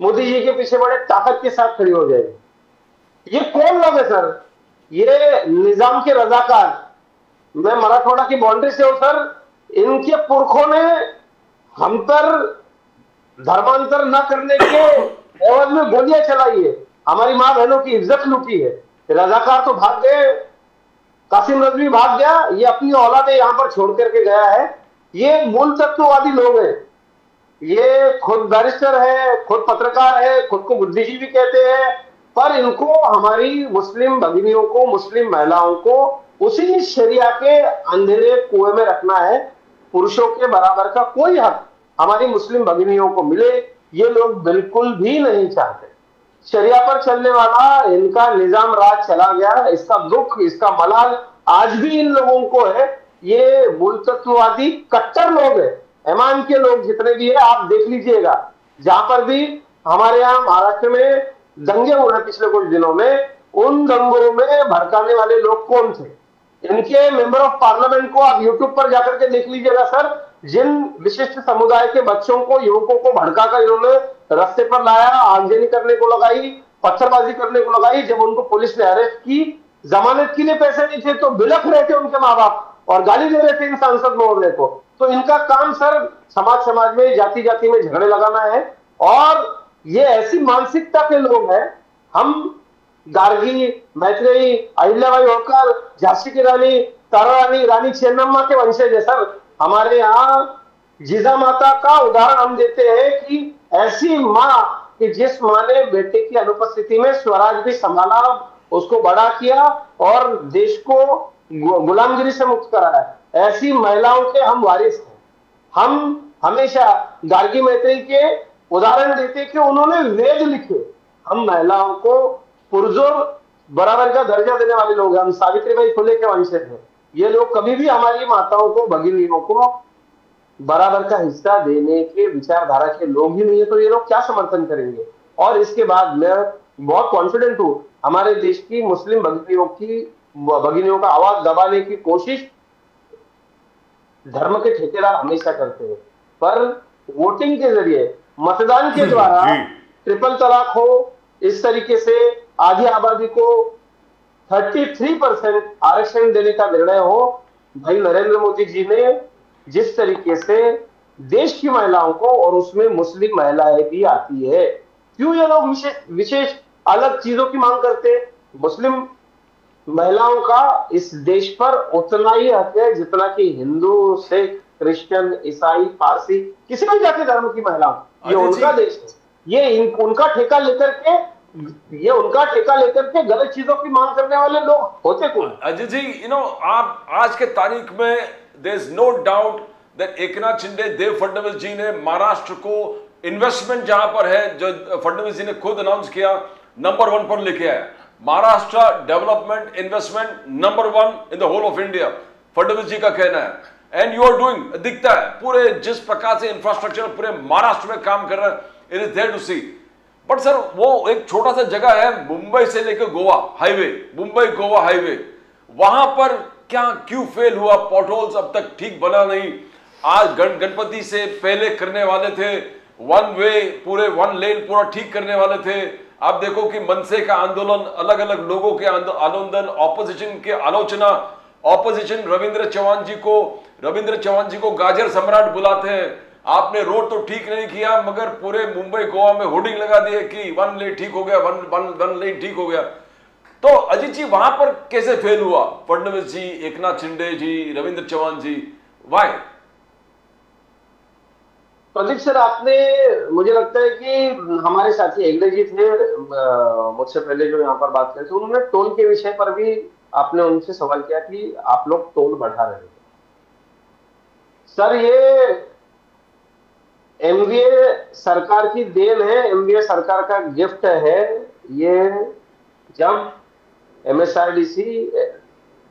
मोदी जी के पीछे बड़े ताकत के साथ खड़ी हो जाएगी। ये कौन लोग है सर? ये निजाम के रजाकार। मैं मराठवाड़ा की बाउंड्री से हूं सर। इनके पुरखों ने हम पर धर्मांतर न करने के एवज में गोलियां चलाई है, हमारी मां बहनों की इज्जत लूटी है। रजाकार तो भाग गए, कासिम रजवी भाग गया, ये अपनी औलादे यहां पर छोड़ करके गया है। ये मूल तत्ववादी लोग हैं। ये खुद बैरिस्टर है, खुद पत्रकार है, खुद को बुद्धिजीवी कहते हैं, पर इनको हमारी मुस्लिम भगिनियों को, मुस्लिम महिलाओं को उसी शरिया के अंधेरे कुएं में रखना है। पुरुषों के बराबर का कोई हक हमारी मुस्लिम भगिनियों को मिले, ये लोग बिल्कुल भी नहीं चाहते। शरिया पर चलने वाला इनका निजाम राज चला गया, इसका दुख, इसका मलाल आज भी इन लोगों को है। ये मूल तत्ववादी कट्टर लोग हैं। एमान के लोग जितने भी है आप देख लीजिएगा, जहां पर भी हमारे यहाँ महाराष्ट्र में दंगे हुए पिछले कुछ दिनों में, उन दंगों में भड़काने वाले लोग कौन थे? इनके मेंबर ऑफ पार्लियामेंट को आप यूट्यूब पर जाकर के देख लीजिएगा सर। जिन विशिष्ट समुदाय के बच्चों को, युवकों को भड़काकर इन्होंने रास्ते पर लाया, आगजनी करने को लगाई, पत्थरबाजी करने को लगाई, जब उनको पुलिस ने अरेस्ट की, जमानत के लिए पैसे नहीं थे तो बिलख रहे थे उनके माँ बाप और गाली दे रहे थे इन सांसद महोदय को। तो इनका काम सर समाज में, जाति जाति में झगड़े लगाना है। और ये ऐसी मानसिकता के लोग हैं। हम गार्गी, मैत्रेयी, अहिल्याबाई होलकर, झांसी की रानी, तारा रानी, रानी चेन्नम्मा के वंशज है सर। हमारे यहाँ जीजा माता का उदाहरण हम देते हैं कि ऐसी माँ कि जिस माँ ने बेटे की अनुपस्थिति में स्वराज भी संभाला, उसको बड़ा किया और देश को गुलामगिरी से मुक्त कराया, ऐसी महिलाओं के हम वारिस हैं। हम हमेशा गार्गी, मैत्रेयी के उदाहरण देते कि उन्होंने वेद लिखे। हम महिलाओं को पुरजोर बराबर का दर्जा देने वाले लोग हैं। हम सावित्रीबाई फुले के वंशज हैं। ये लोग कभी भी हमारी माताओं को, भगिनियों को बराबर का हिस्सा देने के विचारधारा के लोग ही नहीं है, तो ये लोग क्या समर्थन करेंगे? और इसके बाद मैं बहुत कॉन्फिडेंट हूं, हमारे देश की मुस्लिम भगिनियों का आवाज दबाने की कोशिश धर्म के ठेकेदार हमेशा करते हैं, पर वोटिंग के जरिए, मतदान के द्वारा ट्रिपल तलाक हो, इस तरीके से आधी आबादी को 33% आरक्षण देने का निर्णय हो, भाई नरेंद्र मोदी जी ने जिस तरीके से देश की महिलाओं को, और उसमें मुस्लिम महिलाएं भी आती है, क्यों ये लोग विशेष अलग चीजों की मांग करते हैं? मुस्लिम महिलाओं का इस देश पर उतना ही हक है जितना कि हिंदू, सिख, क्रिश्चियन, ईसाई, पारसी, किसी भी जाति धर्म की महिला। ये उनका देश है। ये उनका ठेका लेकर के गलत चीजों की मांग करने वाले लोग होते कौन? अजय जी, आप आज के तारीख में there is no doubt that Eknath Shinde, Dev Fadnavis ji ने महाराष्ट्र को इन्वेस्टमेंट जहां पर है, जो फडणवीस जी ने खुद अनाउंस किया, नंबर 1 पर लेके आया। Maharashtra development investment number 1 in the whole of India, Fadnavis ji का कहना है। एंड यू आर डूइंग, दिखता है पूरे जिस प्रकार से इंफ्रास्ट्रक्चर पूरे महाराष्ट्र में काम कर रहा है, it is there to see. But sir, वो एक छोटा सा जगह है मुंबई से लेकर गोवा हाईवे, मुंबई गोवा हाईवे, वहां पर क्या क्यों फेल हुआ? पॉटहोल्स अब तक ठीक बना नहीं। आज गणपति से पहले करने वाले थे, 1 वे पूरे 1 लेन पूरा ठीक करने वाले थे। आप देखो कि मनसे का आंदोलन, अलग अलग लोगों के आंदोलन, ऑपोजिशन की आलोचना, ऑपोजिशन रविंद्र चौहान जी को गाजर सम्राट बुलाते हैं। आपने रोड तो ठीक नहीं किया, मगर पूरे मुंबई गोवा में होर्डिंग लगा दिए कि वन लेन ठीक हो गया, वन लेन ठीक हो गया। तो अजीत जी वहां पर कैसे फेल हुआ? फडणवीस जी, एकनाथ शिंदे जी, रविंद्र चौहान जी, वाई? प्रदीप सर, आपने, मुझे लगता है कि हमारे साथी हेगड़े जी थे मुझसे पहले जो यहाँ पर बात कर रहे थे, उन्होंने टोल के विषय पर भी आपने उनसे सवाल किया कि आप लोग टोल बढ़ा रहे हैं। सर, ये एमवीए सरकार की देन है, एमवीए सरकार का गिफ्ट है ये। जब एमएसआरडीसी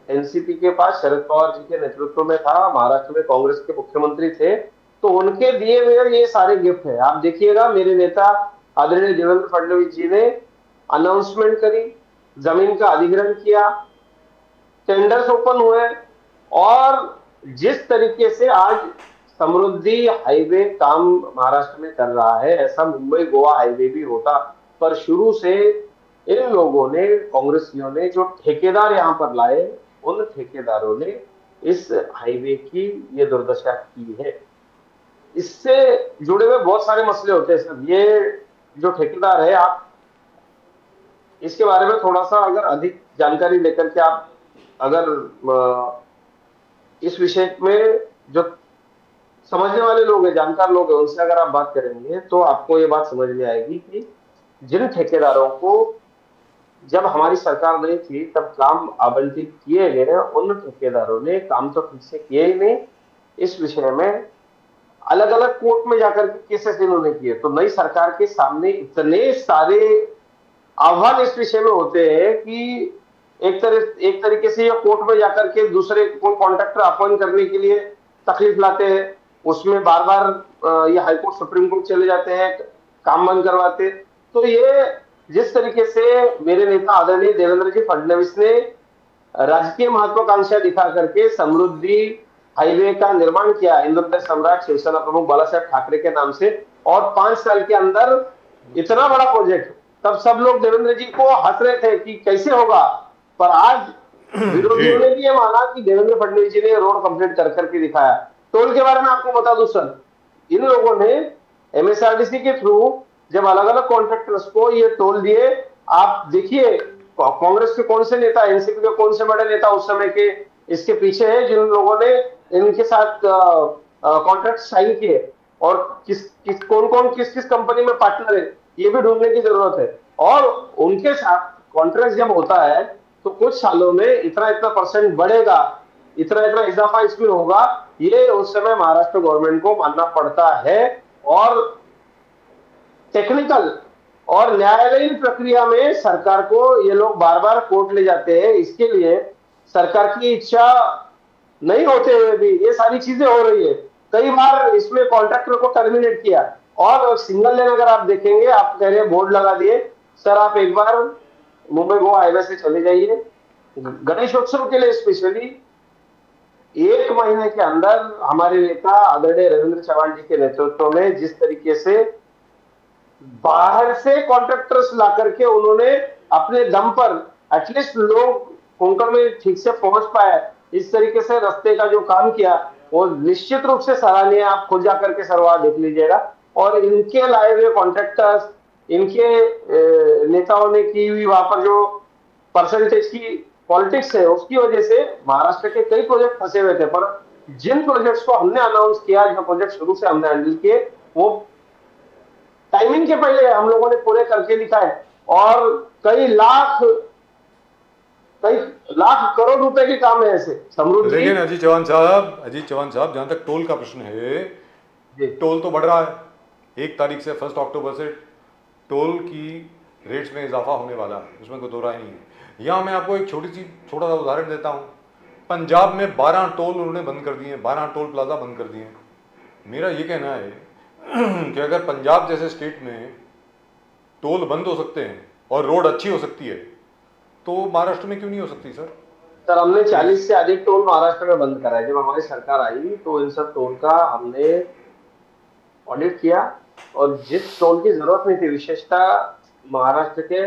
एनसीपी के पास शरद पवार जी के नेतृत्व में था, महाराष्ट्र में कांग्रेस के मुख्यमंत्री थे, तो उनके दिए हुए ये सारे गिफ्ट है। आप देखिएगा, मेरे नेता आदरणीय देवेंद्र फडणवीस जी ने अनाउंसमेंट करी, जमीन का अधिग्रहण किया, टेंडर्स ओपन हुए, और जिस तरीके से आज समृद्धि हाईवे काम महाराष्ट्र में कर रहा है, ऐसा मुंबई गोवा हाईवे भी होता। पर शुरू से इन लोगों ने, कांग्रेसियों ने जो ठेकेदार यहाँ पर लाए, उन ठेकेदारों ने इस हाईवे की ये दुर्दशा की है। इससे जुड़े हुए बहुत सारे मसले होते हैं सर। ये जो ठेकेदार है, आप इसके बारे में थोड़ा सा अगर अधिक जानकारी लेकर के आप अगर इस विषय में जो समझने वाले लोग हैं, जानकार लोग हैं, उनसे अगर आप बात करेंगे तो आपको ये बात समझ में आएगी कि जिन ठेकेदारों को जब हमारी सरकार नहीं थी तब काम आवंटित किए गए, उन ठेकेदारों ने काम तो ठीक से किए ही नहीं। इस विषय में अलग अलग कोर्ट में जाकर के केसेस इन्होंने किए। तो नई सरकार के सामने इतने सारे आह्वान इस विषय में होते हैं कि एक तरीके से ये कोर्ट में जाकर के दूसरे कोई कॉन्ट्रैक्टर अपॉइंट करने के लिए तकलीफ लाते हैं, उसमें बार बार ये हाईकोर्ट सुप्रीम कोर्ट चले जाते हैं, काम बंद करवाते। तो ये जिस तरीके से मेरे नेता आदरणीय देवेंद्र जी फडणवीस ने राजकीय महत्वाकांक्षा दिखा करके समृद्धि हाईवे का निर्माण किया इंद्रप्रस्थ सम्राट शिवसेना प्रमुख बाला साहेब ठाकरे के नाम से, और 5 साल के अंदर इतना बड़ा प्रोजेक्ट, तब सब लोग देवेंद्र जी को हंस रहे थे कि कैसे होगा। पर आज विरोधियों ने भी ये माना कि देवेंद्र फडणवीस जी ने रोड कंप्लीट कर करके दिखाया। टोल के बारे में आपको बता दूं सर, इन लोगों ने एमएसआरडीसी के थ्रू जब अलग अलग कॉन्ट्रैक्टर्स को ये टोल दिए, आप देखिए कांग्रेस के कौन से नेता, एनसीपी के कौन से बड़े नेता उस समय के इसके पीछे है, जिन लोगों ने इनके साथ कॉन्ट्रैक्ट साइन किए, और कौन किस कंपनी में पार्टनर है, ये भी ढूंढने की जरूरत है। और उनके साथ कॉन्ट्रैक्ट जब होता है तो कुछ सालों में इतना परसेंट बढ़ेगा, इतना इजाफा इसमें होगा, ये उस समय महाराष्ट्र गवर्नमेंट को मानना पड़ता है। और टेक्निकल और न्यायालयीन प्रक्रिया में सरकार को ये लोग बार बार कोर्ट ले जाते हैं। इसके लिए सरकार की इच्छा नहीं होते हुए भी ये सारी चीजें हो रही है। कई बार इसमें कॉन्ट्रैक्टर को टर्मिनेट किया, और सिंगल लेन अगर आप देखेंगे, आप कह रहे हैं बोर्ड लगा दिए, सर आप एक बार मुंबई गोवा हाईवे से चले जाइए, गणेशोत्सव के लिए स्पेशली 1 महीने के अंदर हमारे नेता आदरणीय रविंद्र चौहान जी के नेतृत्व में जिस तरीके से बाहर से कॉन्ट्रैक्टर्स ला करके उन्होंने अपने दम पर एटलीस्ट लोग कोंकण में ठीक से पहुंच पाए, इस तरीके से रास्ते का जो काम किया वो निश्चित रूप से सराहनीय। आप खुद जाकर के सरवा देख लीजिएगा। और इनके लाए हुए कॉन्ट्रैक्टर्स, इनके नेताओं ने की हुई वहां पर जो परसेंटेज की पॉलिटिक्स है, उसकी वजह से महाराष्ट्र के कई प्रोजेक्ट फंसे हुए थे। पर जिन प्रोजेक्ट्स को हमने अनाउंस किया, जो प्रोजेक्ट शुरू से हमने हैंडल किए, वो टाइमिंग के पहले हम लोगों ने पूरे करके दिखाए, और कई लाख करोड़ रुपए के काम है ऐसे समृद्धि। लेकिन अजीत चौहान साहब, जहां तक टोल का प्रश्न है, टोल तो बढ़ रहा है। 1 तारीख से 1 अक्टूबर से टोल की रेट्स में इजाफा होने वाला है, उसमें कोई दो राय नहीं है। यहाँ मैं आपको एक छोटा सा उदाहरण देता हूँ। पंजाब में 12 टोल उन्होंने बंद कर दिए, 12 टोल प्लाजा बंद कर दिए। मेरा ये कहना है कि अगर पंजाब जैसे स्टेट में टोल बंद हो सकते हैं और रोड अच्छी हो सकती है, तो महाराष्ट्र में क्यों नहीं हो सकती सर? हमने 40 से अधिक टोल महाराष्ट्र में बंद कराए। जब हमारी सरकार आई तो इन सब टोल का हमने ऑडिट किया, और जिस टोल की जरूरत नहीं थी, विशेषतः महाराष्ट्र के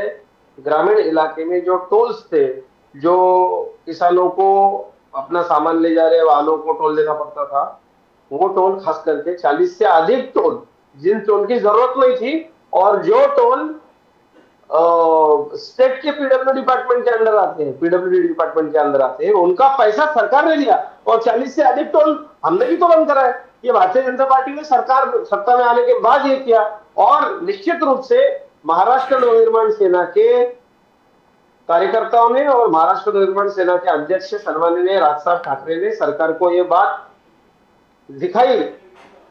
ग्रामीण इलाके में जो टोल्स थे, जो किसानों को अपना सामान ले जा रहे वाहनों को टोल देना पड़ता था, वो टोल खास करके 40 से अधिक टोल, जिन टोल की जरूरत नहीं थी और जो टोल स्टेट के पीडब्ल्यू डिपार्टमेंट के अंदर आते हैं, पीडब्ल्यू डिपार्टमेंट के अंदर आते हैं, उनका पैसा सरकार ने लिया और 40 से अधिक टोल हमने भी तो बंद कराए। ये भारतीय जनता पार्टी ने सरकार सत्ता में आने के बाद ये किया और निश्चित रूप से महाराष्ट्र नवनिर्माण सेना के कार्यकर्ताओं ने और महाराष्ट्र नवनिर्माण सेना के अध्यक्ष सन्माननीय राज साहब ठाकरे ने सरकार को ये बात दिखाई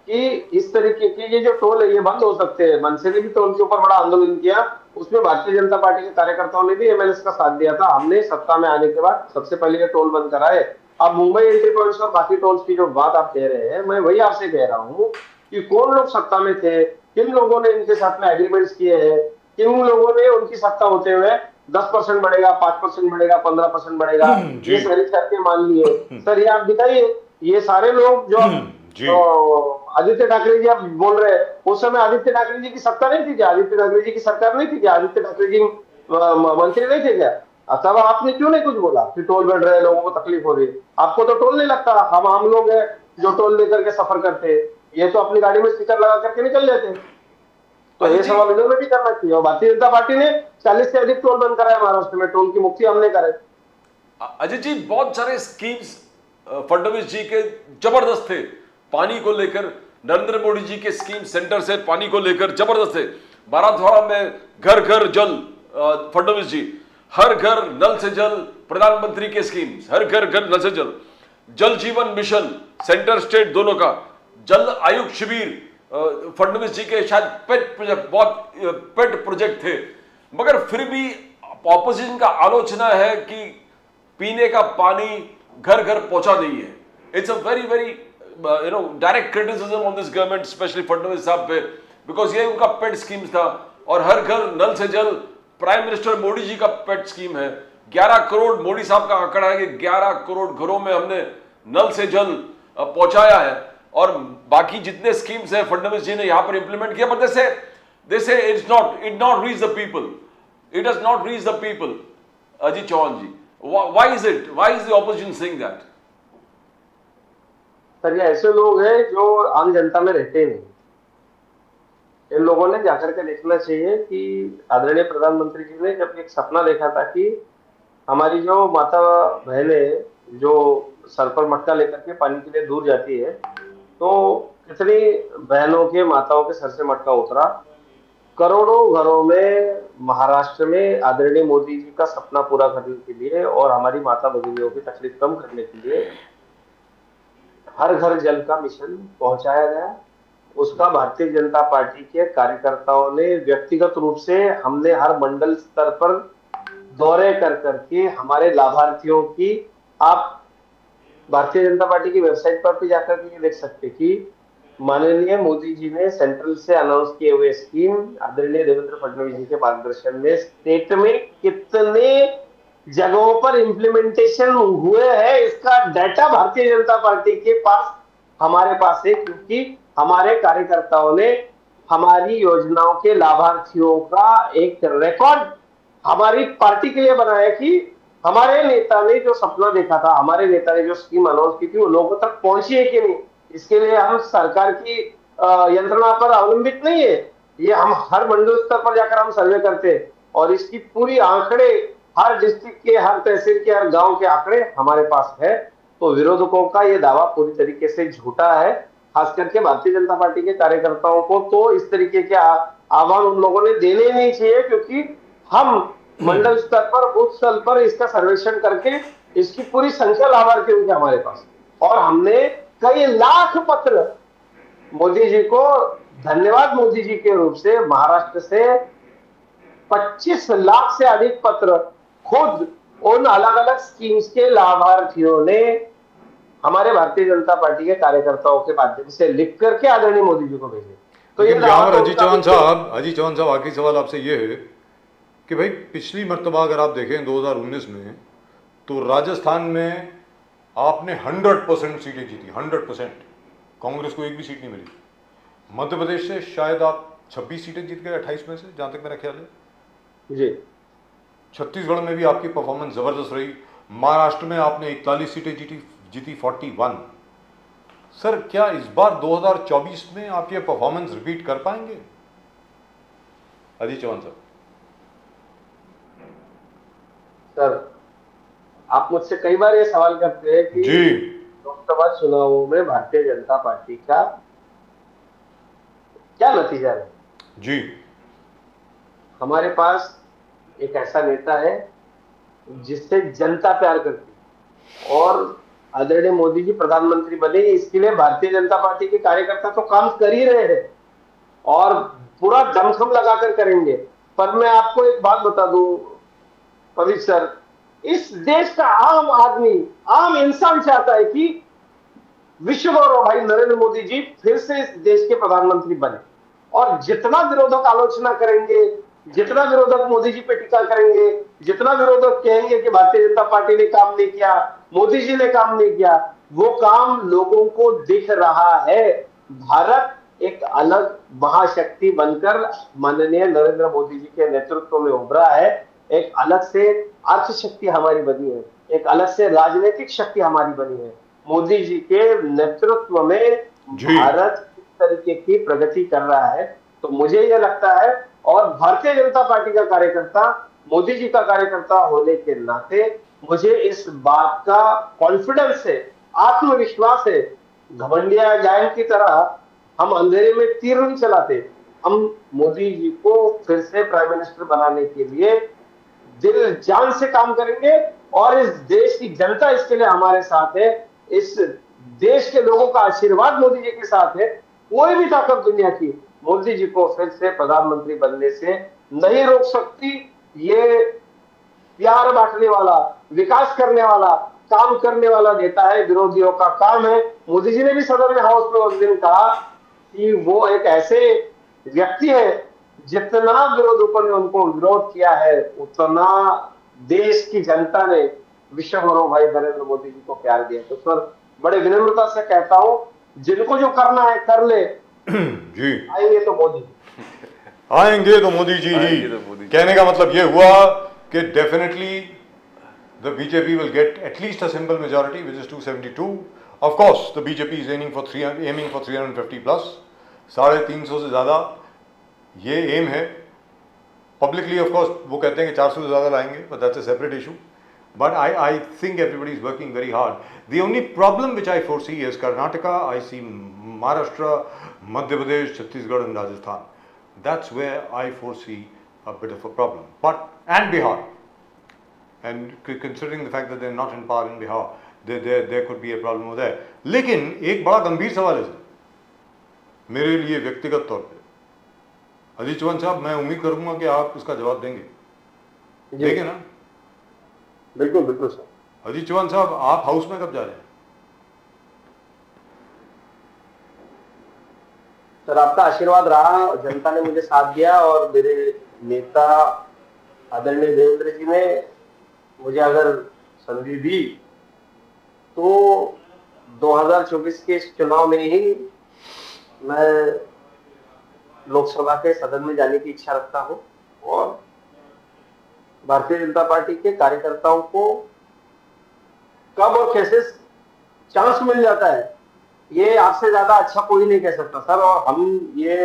कि इस तरीके के ये जो टोल है ये बंद हो सकते हैं। मनसे ने भी टोल के ऊपर बड़ा आंदोलन किया, उसमें भारतीय जनता पार्टी के कार्यकर्ताओं ने भी एमएलएस का साथ दिया था। हमने सत्ता में आने के बाद सबसे पहले ये टोल बंद कराए। अब मुंबई एंट्री पॉइंट्स और बाकी टोल्स की जो बात आप कह रहे हैं, मैं वही आपसे कह रहा हूँ कि कौन लोग सत्ता में थे, किन लोगों ने इनके साथ में एग्रीमेंट्स किए हैं, किन लोगों ने उनकी सत्ता होते हुए 10% बढ़ेगा, 5% बढ़ेगा, 15% बढ़ेगा, ये सारी शर्तें मान लिए। सर ये आप दिखाइए, ये सारे लोग जो आदित्य ठाकरे जी आप बोल रहे हैं, उस समय आदित्य ठाकरे जी की सत्ता नहीं थी क्या? आदित्य ठाकरे जी की सरकार नहीं थी क्या? आदित्य ठाकरे जी मंत्री नहीं थे क्या? तब आपने क्यों नहीं कुछ बोला कि टोल बढ़ रहे हैं, लोगों को तकलीफ हो रही है? आपको तो टोल नहीं लगता, हम आम लोग हैं जो टोल लेकर के सफर करते हैं, ये तो अपनी गाड़ी में स्टिकर लगा करके निकल जाते हैं। तो ये सवाल इन्होंने भी करना चाहिए। और भारतीय जनता पार्टी ने 40 से अधिक टोल बंद कराया महाराष्ट्र में, टोल की मुक्ति हमने कराई। अजय जी, बहुत सारे स्कीम्स फडणवीस जी के जबरदस्त थे पानी को लेकर। नरेंद्र मोदी जी के स्कीम सेंटर से पानी को लेकर जबरदस्त थे। मराठवाड़ा में घर घर जल, फडणवीस जी हर घर नल से जल, प्रधानमंत्री के स्कीम्स हर घर घर नल से जल, जल जीवन मिशन सेंटर स्टेट दोनों का, जल आयुक्त शिविर फडणवीस जी के शायद पेट प्रोजेक्ट, बहुत पेट प्रोजेक्ट थे। मगर फिर भी ऑपोजिशन का आलोचना है कि पीने का पानी घर घर पहुंचा नहीं है। It's a very very direct criticism on this government, specially Fadnavis साहब पे, बिकॉज ये उनका पेट स्कीम था। और हर घर नल से जल प्राइम मिनिस्टर मोदी जी का पेट स्कीम है। 11 करोड़ मोदी साहब का आंकड़ा है कि 11 करोड़ घरों में हमने नल से जल पहुंचाया है। और बाकी जितने स्कीम्स हैं फडणवीस जी ने यहां पर इंप्लीमेंट किया, but they say it not reach the people, it does not reach the people. Ajit Chauhan ji, why is the opposition saying that? Sir ये ऐसे लोग हैं जो आम जनता में रहते नहीं। इन लोगों ने जाकर के देखना चाहिए कि आदरणीय प्रधानमंत्री जी ने जब एक सपना देखा था कि हमारी जो माता बहनें जो सर पर मटका लेकर के पानी के लिए दूर जाती है, तो कितनी बहनों के माताओं के सर से मटका उतरा। करोड़ों घरों में महाराष्ट्र में आदरणीय मोदी जी का सपना पूरा करने के लिए और हमारी माता भगिनियों की तकलीफ कम करने के लिए हर घर जल का मिशन पहुंचाया गया। उसका भारतीय जनता पार्टी के कार्यकर्ताओं ने व्यक्तिगत रूप से, हमने हर मंडल स्तर पर दौरे कर करके हमारे लाभार्थियों की, आप भारतीय जनता पार्टी की वेबसाइट पर भी जाकर के ये देख सकते कि माननीय मोदी जी ने सेंट्रल से अनाउंस किए हुए स्कीम आदरणीय देवेंद्र फडणवीस जी के मार्गदर्शन में स्टेट में कितने जगहों पर इंप्लीमेंटेशन हुए हैं, इसका डाटा भारतीय जनता पार्टी के पास, हमारे पास है। क्योंकि हमारे कार्यकर्ताओं ने हमारी योजनाओं के लाभार्थियों का एक रिकॉर्ड हमारी पार्टी के लिए बनाया कि हमारे नेता ने जो सपना देखा था, हमारे नेता ने जो स्कीम अनाउंस की थी, वो लोगों तक पहुंची है कि नहीं। इसके लिए हम सरकार की यंत्रणा पर अवलंबित नहीं है, ये हम हर मंडल स्तर पर जाकर हम सर्वे करते हैं और इसकी पूरी आंकड़े हर डिस्ट्रिक्ट के, हर तहसील के, हर गांव के आंकड़े हमारे पास है। तो विरोधकों का ये दावा पूरी तरीके से झूठा है। खास करके भारतीय जनता पार्टी के कार्यकर्ताओं को तो इस तरीके के आह्वान उन लोगों ने देने नहीं चाहिए, क्योंकि हम मंडल स्तर पर, बूथ स्तर पर इसका सर्वेक्षण करके इसकी पूरी संख्या लाभार्थियों की हमारे पास, और हमने कई लाख पत्र मोदी जी को, धन्यवाद मोदी जी के रूप से महाराष्ट्र से 25 लाख से अधिक पत्र खुद उन अलग अलग स्कीम्स के लाभार्थियों ने हमारे भारतीय जनता पार्टी के कार्यकर्ताओं के माध्यम से लिख करके आदरणीय मोदी जी को भेजे। तो ये अजीत चौहान साहब आखिरी सवाल आपसे ये है कि भाई पिछली मर्तबा अगर आप देखें 2019 में, तो राजस्थान में आपने 100% सीटें जीती, 100%। कांग्रेस को एक भी सीट नहीं मिली। मध्य प्रदेश से शायद आप 26 सीटें जीत गए 28 में से, जहां तक मेरा ख्याल है जी। छत्तीसगढ़ में भी आपकी परफॉर्मेंस जबरदस्त रही। महाराष्ट्र में आपने 41 सीटें जीती 41। सर क्या इस बार 2024 में आप ये परफॉर्मेंस रिपीट कर पाएंगे? अजीत चौहान साहब। सर, आप मुझसे कई बार ये सवाल करते हैं कि जी लोकसभा चुनावों में भारतीय जनता पार्टी का क्या नतीजा है। जी हमारे पास एक ऐसा नेता है जिससे जनता प्यार करती है, और आदरणीय मोदी जी प्रधानमंत्री बने, इसके लिए भारतीय जनता पार्टी के कार्यकर्ता तो काम कर ही रहे हैं और पूरा दमखम लगाकर करेंगे। पर मैं आपको एक बात बता दूं पवित्र सर, इस देश का आम आदमी, आम इंसान चाहता है कि विश्व गौरव भाई नरेंद्र मोदी जी फिर से इस देश के प्रधानमंत्री बने। और जितना विरोधक आलोचना करेंगे, जितना विरोधक मोदी जी पे टीका करेंगे, जितना विरोधक कहेंगे कि भारतीय जनता पार्टी ने काम नहीं किया, मोदी जी ने काम नहीं किया, वो काम लोगों को दिख रहा है। भारत एक अलग महाशक्ति बनकर माननीय नरेंद्र मोदी जी के नेतृत्व में उभरा है। एक अलग से अर्थ शक्ति हमारी बनी है, एक अलग से राजनीतिक शक्ति हमारी बनी है। मोदी जी के नेतृत्व में भारत किस तरीके की प्रगति कर रहा है, तो मुझे यह लगता है, और भारतीय जनता पार्टी का कार्यकर्ता, मोदी जी का कार्यकर्ता होने के नाते मुझे इस बात का कॉन्फिडेंस है, आत्मविश्वास है। घमंडिया गायन की तरह हम अंधेरे में तीर नहीं चलाते, हम मोदी जी को फिर से प्राइम मिनिस्टर बनाने के लिए दिल जान से काम करेंगे, और इस देश की जनता इसके लिए हमारे साथ है। इस देश के लोगों का आशीर्वाद मोदी जी के साथ है। कोई भी ताकत दुनिया की मोदी जी को फिर से प्रधानमंत्री बनने से नहीं रोक सकती। ये प्यार बांटने वाला, विकास करने वाला, काम करने वाला नेता है, विरोधियों का काम है। मोदी जी ने भी सदन में हाउस में उस दिन कहा कि वो एक ऐसे व्यक्ति है, जितना विरोधकों ने उनको विरोध किया है, उतना देश की जनता ने विश्व गौरव भाई नरेंद्र मोदी जी को प्यार दिया। तो सर, बड़े विनम्रता से कहता हूं, जिनको जो करना है कर ले। जी आएंगे तो मोदी, आएंगे तो मोदी जी ही। आएंगे तो मोदी जी। कहने का मतलब ये हुआ कि definitely the BJP will get at least a simple majority, which is 272. Of course, the BJP is aiming for 350 plus. 350 से ज़्यादा ये एम है। Publicly, of course, वो कहते हैं कि 400 से ज़्यादा लाएंगे, but that's a separate issue. But I think everybody is working very hard. The only problem which I foresee is Karnataka, I see Maharashtra, Madhya Pradesh, Chhattisgarh and Rajasthan. That's where I foresee a bit of a problem. And Bihar. And considering the fact that they're not in power in Bihar, there could be a problem over there. लेकिन एक बड़ा गंभीर सवाल है sir मेरे लिए व्यक्तिगत तौर पे। अजीत चौहान साहब, मैं उम्मीद करूंगा कि आप इसका जवाब देंगे। देंगे ना? बिल्कुल बिल्कुल सर। अजीत चौहान साहब, आप हाउस में कब जा रहे हैं? सर, आपका आशीर्वाद रहा, जनता ने मुझे साथ दिया, और मेरे नेता आदरणीय देवेंद्र जी ने मुझे अगर संधि दी तो 2024 के इस चुनाव में ही मैं लोकसभा के सदन में जाने की इच्छा रखता हूं, और भारतीय जनता पार्टी के कार्यकर्ताओं को कब और कैसे चांस मिल जाता है, ये आपसे ज्यादा अच्छा कोई नहीं कह सकता सर। और हम ये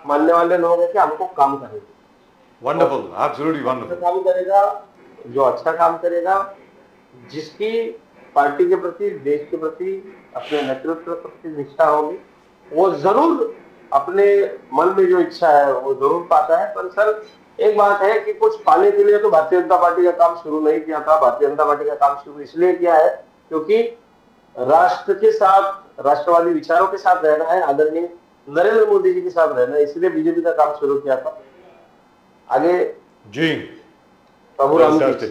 मानने वाले लोग हैं कि हमको काम करेंगे। Wonderful, absolutely wonderful. काम करेगा जो अच्छा काम करेगा, जिसकी पार्टी के प्रति, देश के प्रति, अपने नेतृत्व के प्रति निष्ठा होगी, वो जरूर अपने मन में जो इच्छा है वो जरूर पाता है। पर सर, एक बात है कि कुछ पाने के लिए तो भारतीय जनता पार्टी का काम शुरू नहीं किया था। भारतीय जनता पार्टी का काम शुरू इसलिए किया है क्योंकि राष्ट्र के साथ, राष्ट्रवादी विचारों के साथ रहना है, आदरणीय नरेंद्र मोदी जी के साथ रहना है, इसलिए बीजेपी का काम शुरू किया था। आगे जी प्रभु राम की।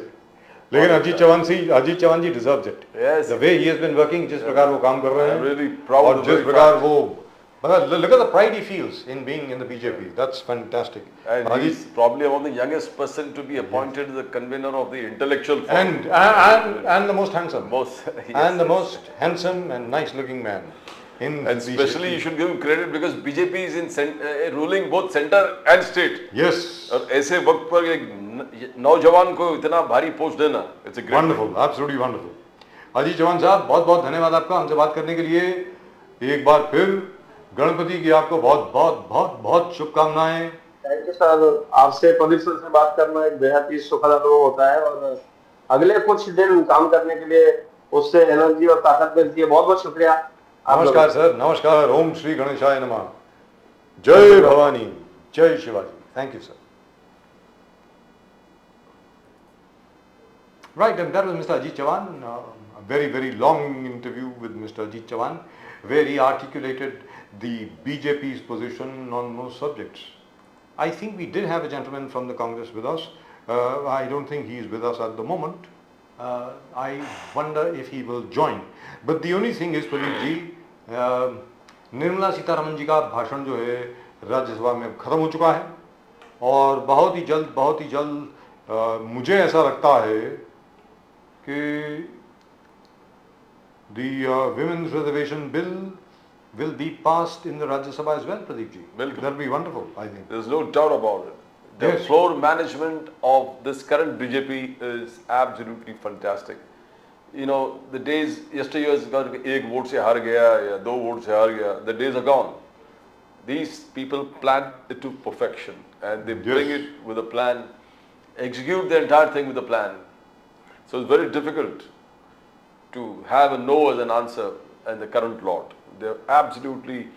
लेकिन Ajit Chauhan ji deserves it. Yes. The way he has been working, जिस प्रकार वो काम कर रहे I'm really हैं, proud और of जिस the प्रकार fact. वो मतलब look at the pride he feels in being in the BJP. That's fantastic. And he's probably among the youngest person to be appointed the convener of the intellectual forum. and the most handsome. Most, yes, And the yes. most handsome and nice looking man in And especially BJP. you should give him credit because BJP is in ruling both center and state. Yes. और ऐसे वक्त पर एक नौजवान को इतना भारी post देना, it's a great wonderful, absolutely wonderful. Ajit Chauhan साहब, बहुत बहुत धन्यवाद आपका हमसे बात करने के लिए। एक बार फिर गणपति की आपको बहुत बहुत बहुत बहुत शुभकामनाएं। थैंक यू सर, आपसे पवित्र से बात करना एक बेहद ही सुखद अनुभव होता है और अगले कुछ दिन काम करने के लिए उससे एनर्जी और ताकत मिलती है। बहुत बहुत शुक्रिया। आप लोगों नमस्कार सर, नमस्कार। ओम श्री गणेशाय नमः। जय भवानी, जय Shivaji. Thank you sir. Right, and that was Mr. Ajit Chavan, a very, very long interview with Mr. Ajit Chavan, where he articulated the BJP's position on most subjects. I think we did have a gentleman from the Congress with us. I don't think he is with us at the moment. I wonder if he will join. But the only thing is, Pradeep ji, Nirmala Sitharaman ji का भाषण जो है राज्यसभा में खत्म हो चुका है और बहुत ही जल्द मुझे ऐसा लगता है कि the women's reservation bill will be passed in the Rajya Sabha as well, Pradeep ji. Bilkul. That'll be wonderful, I think. There's no doubt about it. The Yes. floor management of this current BJP is absolutely fantastic. You know, the days yesteryears got एक vote से हार गया या 2 vote से हार गया, the days are gone. These people plan it to perfection and they bring Yes. it with a plan, execute the entire thing with a plan. So it's very difficult to have a no as an answer in the current lot. They're absolutely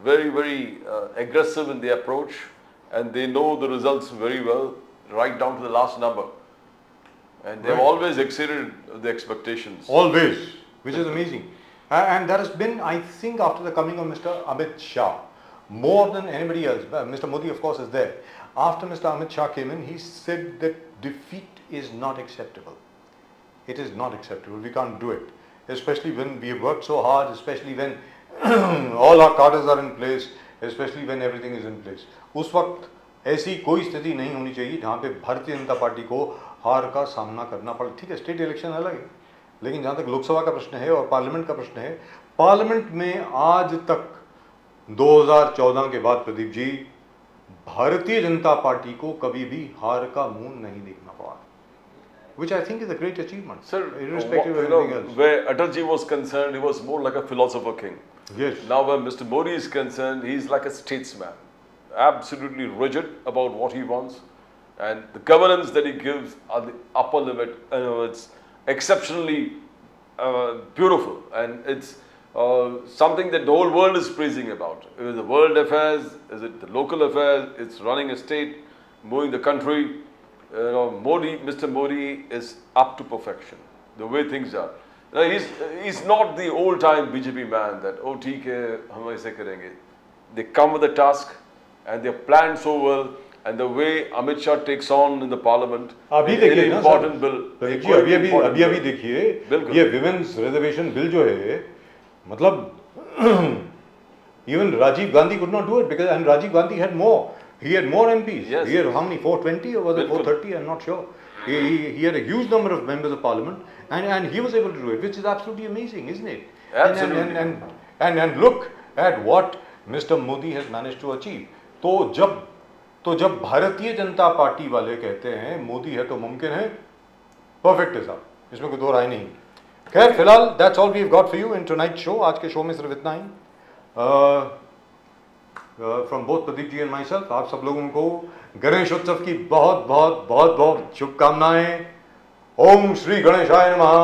very, very aggressive in their approach and they know the results very well, right down to the last number. And they've Right. always exceeded the expectations. Always, which is amazing. And that has been, I think, after the coming of Mr. Amit Shah, more than anybody else. Mr. Modi, of course, is there. After Mr. Amit Shah came in, he said that defeat is not acceptable. It is not acceptable. We can't do it. Especially when we have worked so hard, especially when all our cadres are in place, especially when everything is in place. उस वक्त ऐसी कोई स्थिति नहीं होनी चाहिए जहाँ पे भारतीय जनता पार्टी को हार का सामना करना पड़े। ठीक है, स्टेट इलेक्शन अलग है, लेकिन जहाँ तक लोकसभा का प्रश्न है और पार्लियामेंट का प्रश्न है, पार्लियामेंट में आज तक 2014 के बाद प्रदीप जी भारतीय जनता पार्टी को कभी भी हार का मुंह नहीं देखना पड़ा, which I think is a great achievement, Sir, irrespective of you know, anything else. where Atalji was concerned, he was more like a philosopher king. Yes. Now where Mr. Modi is concerned, he's like a statesman, absolutely rigid about what he wants, and the governance that he gives are the upper limit. It's exceptionally beautiful, and it's something that the whole world is praising about. Is it the world affairs? Is it the local affairs? It's running a state, moving the country. You know, Mr. Modi is up to perfection. The way things are. You know, he's not the old-time BJP man that ठीक है हम ऐसे करेंगे. They come with a task and they planned so well. And the way Amit Shah takes on in the parliament, अभी in देखिए an ना important sir, bill. देखिए अभी देखिए बिल्कुल। ये विमेंस रिजर्वेशन बिल जो है, मतलब even Rajiv Gandhi could not do it because and Rajiv Gandhi had more. He had more MPs. Yes. He had how many? 420 or was it बिल्कुल। 430? I'm not sure. He had a huge number of members of parliament and he was able to do it, which is absolutely amazing, isn't it? Absolutely. And look at what Mr. Modi has managed to achieve. तो जब Bharatiya Janata party वाले कहते हैं मोदी है तो मुमकिन है, perfect है साहब, इसमें कोई दो राय नहीं। खैर फिलहाल that's all we have got for you in tonight show. आज के शो में सिर्फ इतना ही। From both Pradeep ji and myself, आप सब लोगों को गणेश उत्सव की बहुत बहुत बहुत बहुत शुभकामनाएं। ओम श्री गणेशाय नमः।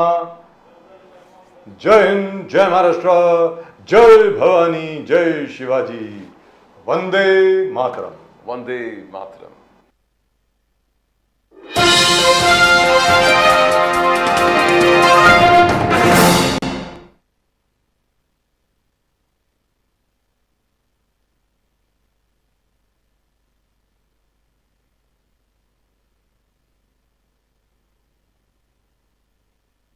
जय हिंद, जय महाराष्ट्र, जय भवानी, जय शिवाजी, वंदे मातरम। Vande Mataram.